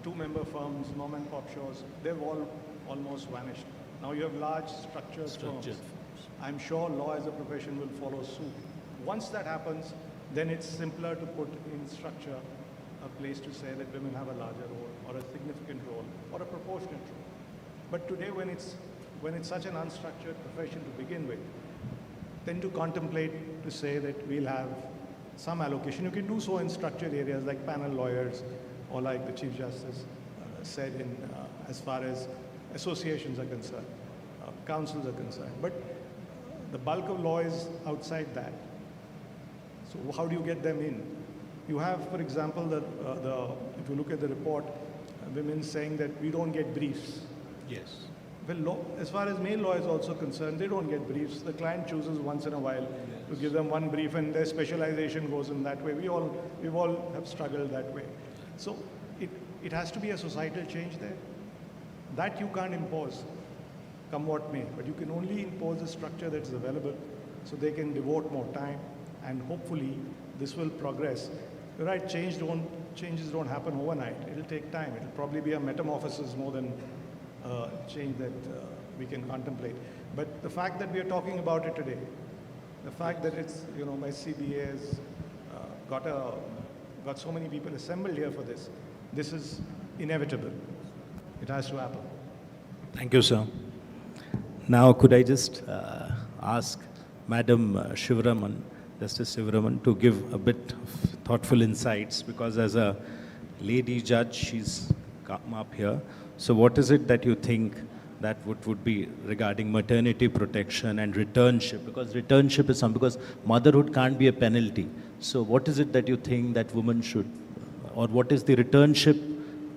two-member firms, mom and pop shows. They've all almost vanished. Now you have large structured firms. I'm sure law as a profession will follow suit. Once that happens, then it's simpler to put in structure a place to say that women have a larger role or a significant role or a proportionate role. But today when it's such an unstructured profession to begin with, then to contemplate to say that we'll have some allocation. You can do so in structured areas like panel lawyers or like the Chief Justice said in as far as associations are concerned, councils are concerned. But the bulk of law is outside that. So how do you get them in? You have, for example, if you look at the report, women saying that we don't get briefs. Yes. Well, as far as male law is also concerned, they don't get briefs. The client chooses once in a while to give them one brief, and their specialization goes in that way. We've all have struggled that way. So it has to be a societal change there. That you can't impose, come what may. But you can only impose a structure that is available so they can devote more time, and hopefully this will progress. You're right, changes don't happen overnight. It'll take time. It'll probably be a metamorphosis more than change that we can contemplate. But the fact that we are talking about it today, the fact that it's, my SCBA has got so many people assembled here for this, this is inevitable. It has to happen. Thank you, sir. Now, could I just ask Madam Shivaraman, Justice Shivaraman, to give a bit of thoughtful insights, because as a lady judge, she's come up here. So what is it that you think that would be regarding maternity protection and returnship? Because returnship is because motherhood can't be a penalty. So what is it that you think that women should, or what is the returnship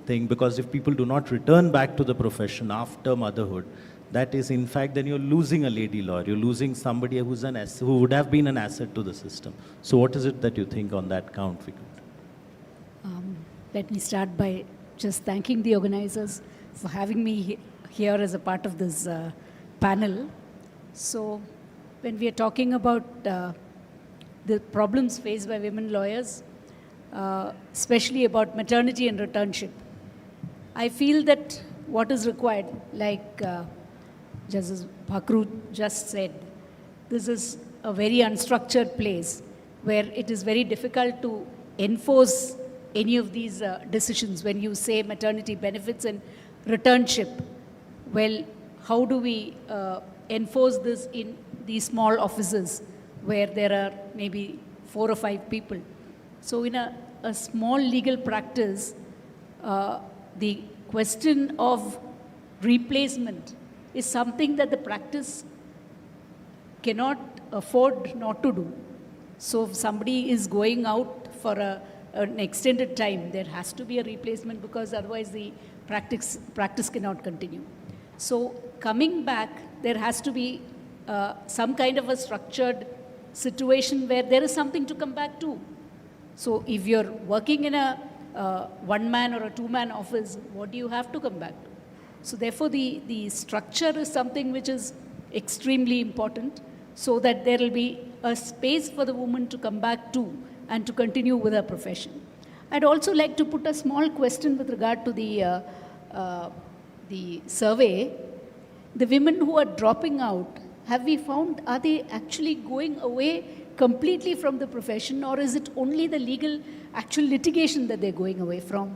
thing? Because if people do not return back to the profession after motherhood, that is, in fact, then you're losing a lady lawyer. You're losing somebody who would have been an asset to the system. So what is it that you think on that count? Let me start by just thanking the organizers for having me here as a part of this panel. So when we are talking about the problems faced by women lawyers, especially about maternity and returnship, I feel that what is required, like Justice Bhakru just said, this is a very unstructured place where it is very difficult to enforce any of these decisions. When you say maternity benefits and returnship, well, how do we enforce this in these small offices where there are maybe 4 or 5 people? So in a small legal practice, the question of replacement is something that the practice cannot afford not to do. So if somebody is going out for a an extended time, there has to be a replacement because otherwise the practice cannot continue. So coming back, there has to be some kind of a structured situation where there is something to come back to. So if you're working in a one-man or a two-man office, what do you have to come back to? So therefore, the structure is something which is extremely important so that there will be a space for the woman to come back to and to continue with her profession. I'd also like to put a small question with regard to the survey. The women who are dropping out, have we found, are they actually going away completely from the profession, or is it only the legal actual litigation that they're going away from?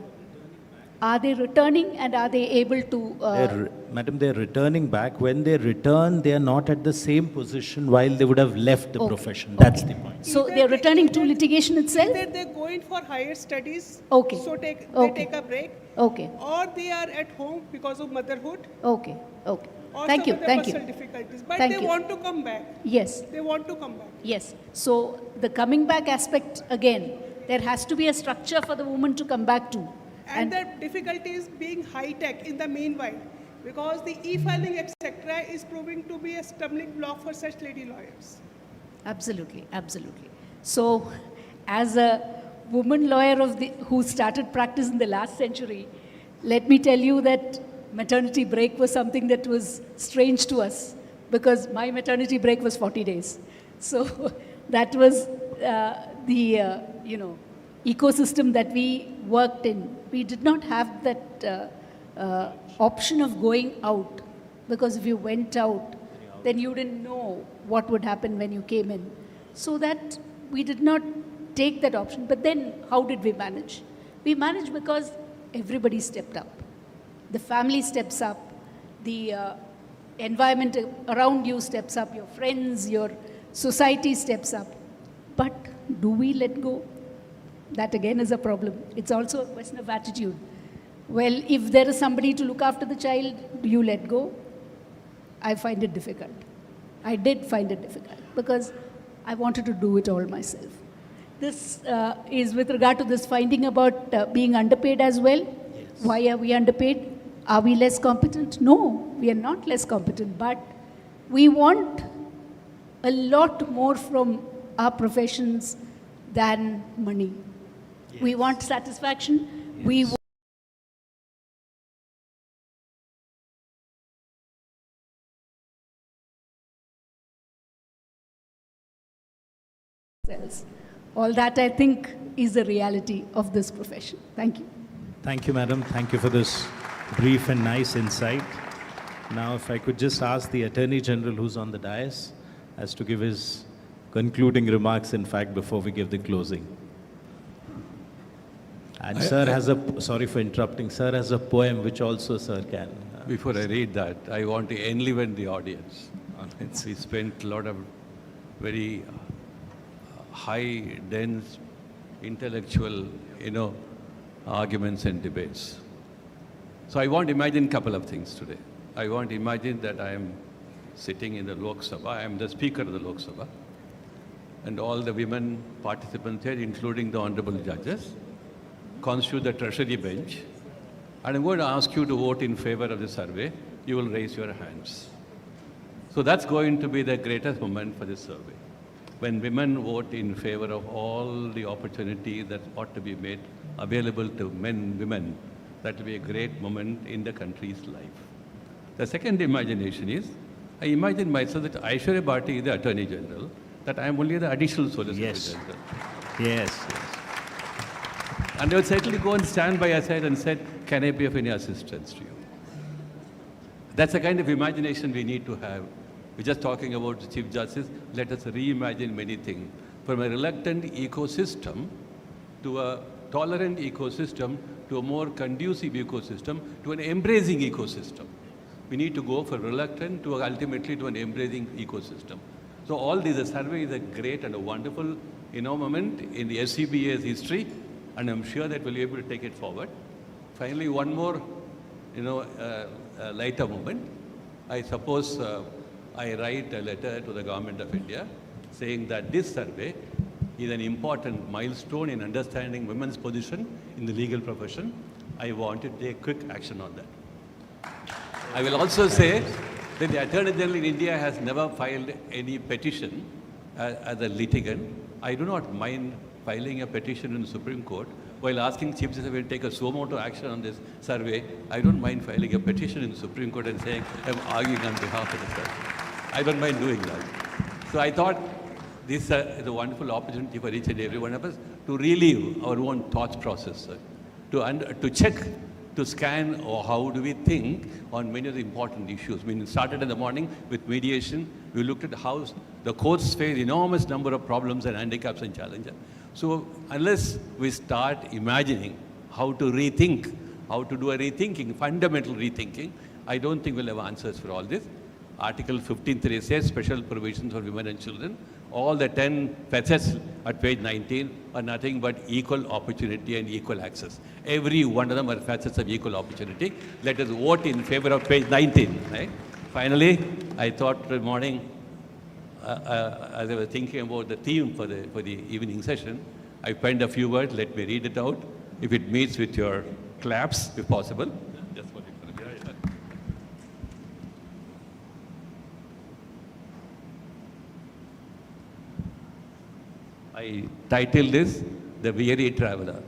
Are they returning and are they able to... Madam, they're returning back. When they return, they are not at the same position while they would have left the profession. That's the point. So they're returning to litigation itself? Either they're going for higher studies, Okay. so they take a break, Okay, or they are at home because of motherhood, okay, okay. or Thank some you, other thank personal you. difficulties. But Thank they you. want to come back. Yes, They want to come back. yes. So the coming back aspect, again, there has to be a structure for the woman to come back to. And the difficulty is being high-tech in the meanwhile, because the e-filing, etc., is proving to be a stumbling block for such lady lawyers. Absolutely, absolutely. So, as a woman lawyer who started practice in the last century, let me tell you that maternity break was something that was strange to us, because my maternity break was 40 days. So, that was the ecosystem that we worked in. We did not have that option of going out, because if you went out, then you didn't know what would happen when you came in. So that we did not take that option. But then how did we manage? We managed because everybody stepped up. The family steps up, the environment around you steps up, your friends, your society steps up. But do we let go? That again is a problem. It's also a question of attitude. Well, if there is somebody to look after the child, do you let go? I find it difficult. I did find it difficult because I wanted to do it all myself. This is with regard to this finding about being underpaid as well. Yes. Why are we underpaid? Are we less competent? No, we are not less competent, but we want a lot more from our professions than money. Yes. We want satisfaction. Yes. We want all that, I think, is the reality of this profession. Thank you. Thank you, madam. Thank you for this brief and nice insight. Now, if I could just ask the Attorney General who's on the dais as to give his concluding remarks, in fact, before we give the closing. And sir has a, sorry for interrupting, sir has a poem which also sir can. Before I read that, I want to enliven the audience. We spent a lot of very high, dense, intellectual, arguments and debates. So I want to imagine a couple of things today. I want to imagine that I am sitting in the Lok Sabha. I am the Speaker of the Lok Sabha. And all the women participants here, including the honorable judges, constitute the Treasury bench. And I'm going to ask you to vote in favor of the survey. You will raise your hands. So that's going to be the greatest moment for this survey. When women vote in favor of all the opportunity that ought to be made available to men, women, that will be a great moment in the country's life. The second imagination is, I imagine myself that Aishwarya Bhatti is the Attorney General, that I am only the additional Solicitor General. Yes. And they will certainly go and stand by your side and say, can I be of any assistance to you? That's the kind of imagination we need to have. We're just talking about the Chief Justice. Let us reimagine many things. From a reluctant ecosystem to a tolerant ecosystem to a more conducive ecosystem to an embracing ecosystem. We need to go from reluctant to ultimately to an embracing ecosystem. So all these, the survey is a great and a wonderful moment in the SCBA's history, and I'm sure that we'll be able to take it forward. Finally, one more, lighter moment. I suppose I write a letter to the Government of India saying that this survey is an important milestone in understanding women's position in the legal profession. I want to take quick action on that. I will also say that the Attorney General in India has never filed any petition as a litigant. I do not mind filing a petition in the Supreme Court while asking Chief Justice to take a suo motu action on this survey. I don't mind filing a petition in the Supreme Court and saying I'm arguing on behalf of the survey. I don't mind doing that. So I thought this is a wonderful opportunity for each and every one of us to relive our own thought process, to check, to scan, or how do we think on many of the important issues. I mean, it started in the morning with mediation. We looked at how the courts face enormous number of problems and handicaps and challenges. So unless we start imagining how to rethink, how to do a rethinking, fundamental rethinking, I don't think we'll have answers for all this. Article 15.3 says special provisions for women and children. All the 10 facets at page 19 are nothing but equal opportunity and equal access. Every one of them are facets of equal opportunity. Let us vote in favor of page 19. Right? Finally, I thought this morning, as I was thinking about the theme for the evening session, I penned a few words. Let me read it out. If it meets with your claps, if possible. Just for I titled this, The Weary Traveler.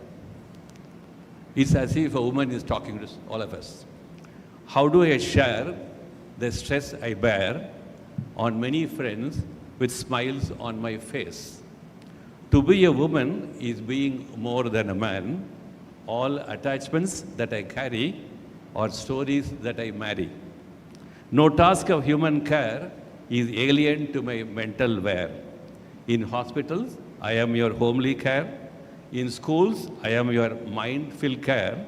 It's as if a woman is talking to all of us. How do I share the stress I bear on many friends with smiles on my face? To be a woman is being more than a man. All attachments that I carry are stories that I marry. No task of human care is alien to my mental wear. In hospitals, I am your homely care. In schools, I am your mind-filled care.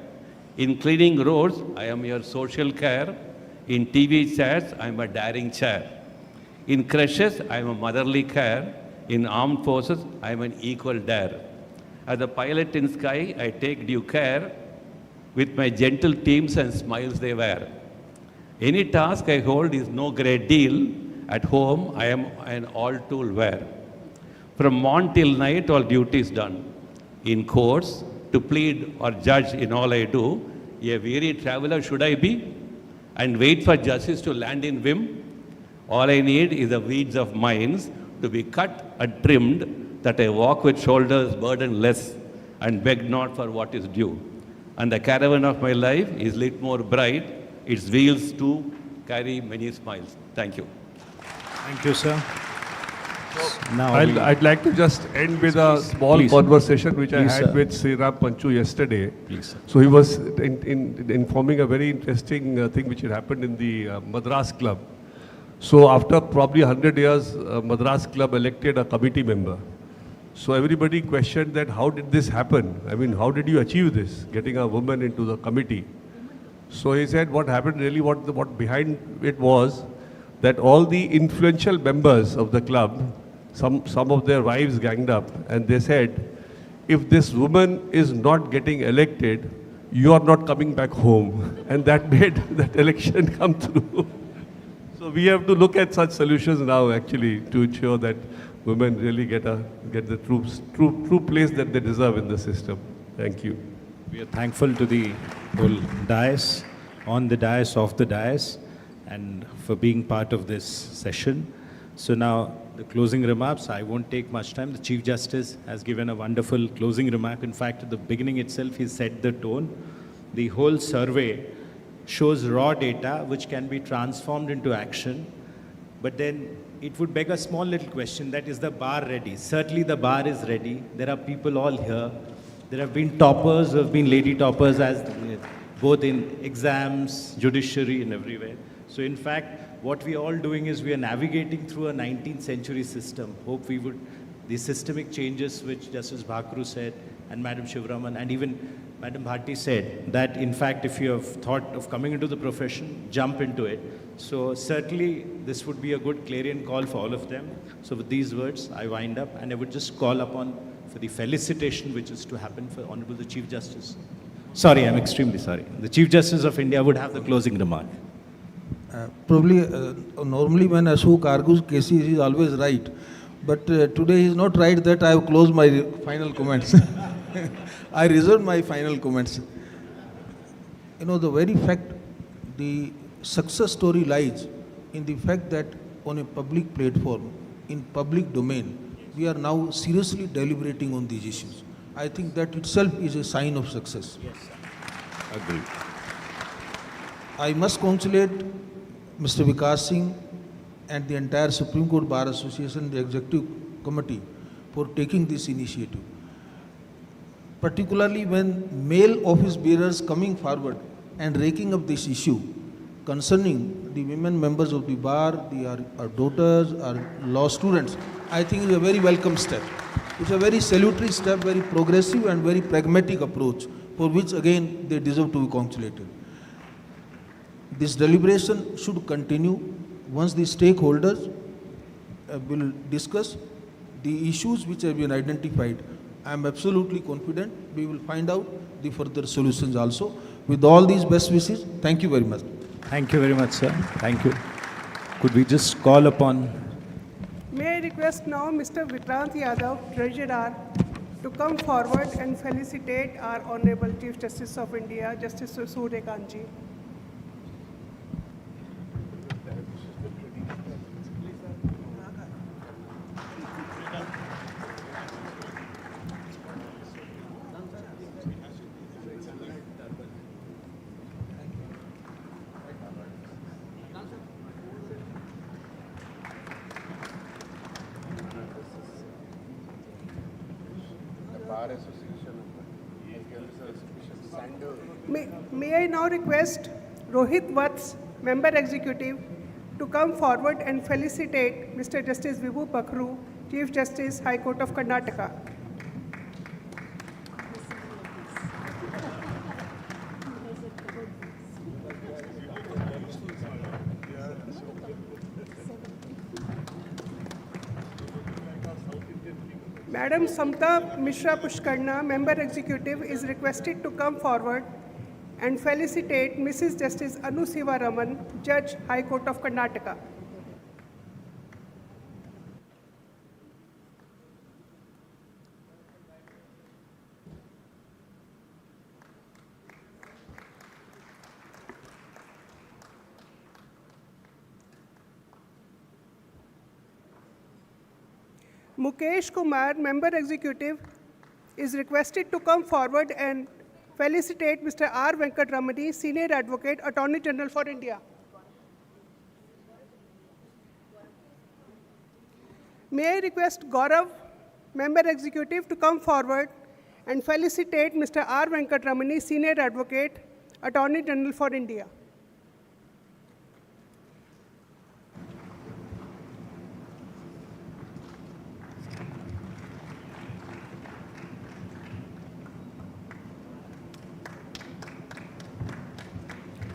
In cleaning roads, I am your social care. In TV chats, I am a daring chair. In crushes, I am a motherly care. In armed forces, I am an equal dare. As a pilot in sky, I take due care. With my gentle teams and smiles they wear. Any task I hold is no great deal. At home, I am an all-tool wear. From morn till night, all duties done. In courts, to plead or judge in all I do, a weary traveler should I be, and wait for justice to land in whim? All I need is the weeds of minds to be cut and trimmed, that I walk with shoulders burdenless and beg not for what is due. And the caravan of my life is lit more bright, its wheels too carry many smiles. Thank you. Thank you, sir. Now I'd like to just end with a small conversation which I had with Sriram Panchu yesterday. Please, sir. So he was informing a very interesting thing which had happened in the Madras Club. So after probably 100 years, Madras Club elected a committee member. So everybody questioned that how did this happen? I mean, how did you achieve this, getting a woman into the committee? So he said what happened really, what behind it was that all the influential members of the club, some of their wives ganged up and they said, if this woman is not getting elected, you are not coming back home. And that made that election come through. So we have to look at such solutions now actually to ensure that women really get the true place that they deserve in the system. Thank you. We are thankful to the whole dais, on the dais, off the dais, and for being part of this session. So now the closing remarks, I won't take much time. The Chief Justice has given a wonderful closing remark. In fact, at the beginning itself, he set the tone. The whole survey shows raw data which can be transformed into action. But then it would beg a small little question, that is the bar ready? Certainly the bar is ready. There are people all here. There have been toppers, who have been lady toppers as both in exams, judiciary and everywhere. So in fact, what we are all doing is we are navigating through a 19th century system. Hope we would, the systemic changes which Justice Bhakru said and Madam Shivraman and even Madam Bharti said that in fact if you have thought of coming into the profession, jump into it. So certainly this would be a good clarion call for all of them. So with these words, I wind up and I would just call upon for the felicitation which is to happen for Honorable the Chief Justice. Sorry, I'm extremely sorry. The Chief Justice of India would have the closing remark. Probably, normally when Ashok argues cases, he is always right. But today is not right that I have closed my final comments. I reserve my final comments. You know, the very fact, the success story lies in the fact that on a public platform, in public domain, we are now seriously deliberating on these issues. I think that itself is a sign of success. Yes, sir. Agreed. I must congratulate Mr. Vikas Singh and the entire Supreme Court Bar Association, the Executive Committee, for taking this initiative. Particularly when male office bearers coming forward and raking up this issue concerning the women members of the bar, our daughters, our law students, I think is a very welcome step. It's a very salutary step, very progressive and very pragmatic approach, for which again they deserve to be congratulated. This deliberation should continue once the stakeholders will discuss the issues which have been identified. I am absolutely confident we will find out the further solutions also. With all these best wishes, thank you very much. Thank you very much, sir. Thank you. Could we just call upon... May I request now Mr. Vikrant Yadav, Treasurer, to come forward and felicitate our Honorable Chief Justice of India, Justice Surya Kant. May I now request Rohit Vats, Member Executive, to come forward and felicitate Mr. Justice Vibhu Pakru, Chief Justice, High Court of Karnataka. Madam Samta Mishra Pushkarna, Member Executive, is requested to come forward and felicitate Mrs. Justice Anu Siva Raman, Judge, High Court of Karnataka. Mukesh Kumar, Member Executive, is requested to come forward and felicitate Mr. R. Venkatramani, Senior Advocate, Attorney General for India. May I request Gaurav, Member Executive, to come forward and felicitate Mr. R. Venkatramani, Senior Advocate, Attorney General for India.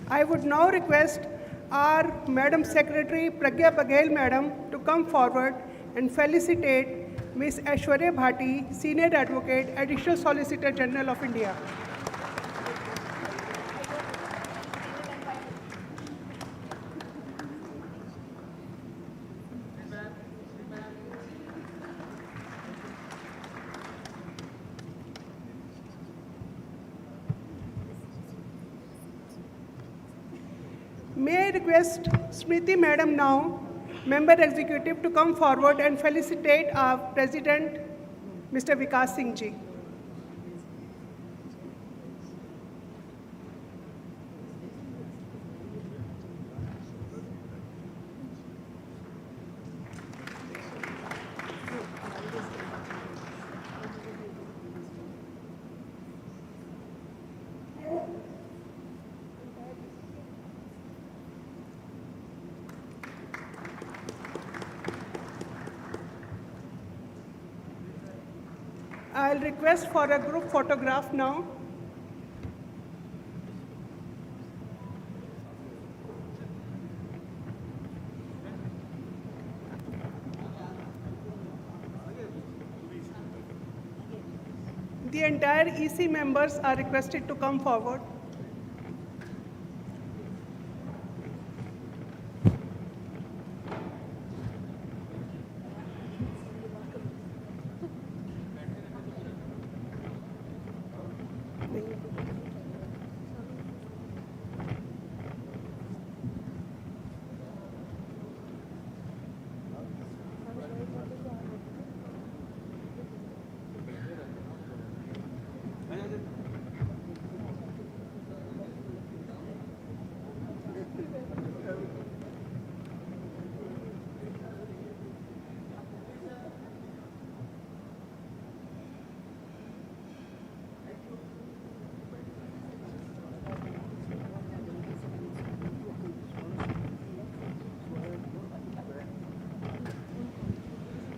I would now request our Madam Secretary Pragya Baghel Madam to come forward and felicitate Ms. Aishwarya Bhati, Senior Advocate, Additional Solicitor General of India. May I request Smriti Madam now, Member Executive, to come forward and felicitate our President, Mr. Vikas Singh Ji. I'll request for a group photograph now. The entire EC members are requested to come forward.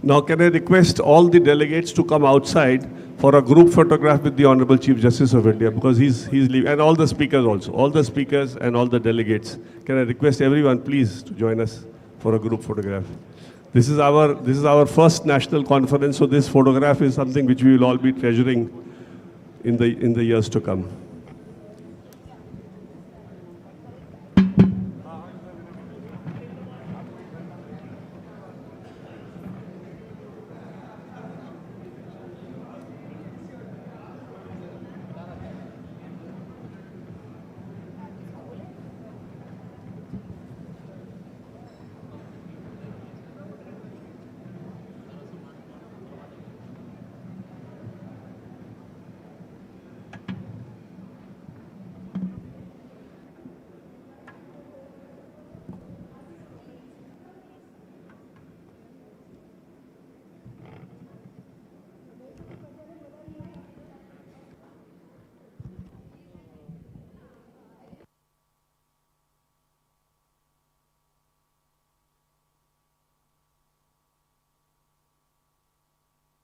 Now, can I request all the delegates to come outside for a group photograph with the Honorable Chief Justice of India, because he's leaving, and all the speakers also, all the speakers and all the delegates. Can I request everyone, please, to join us for a group photograph? This is our first national conference, so this photograph is something which we will all be treasuring in the years to come.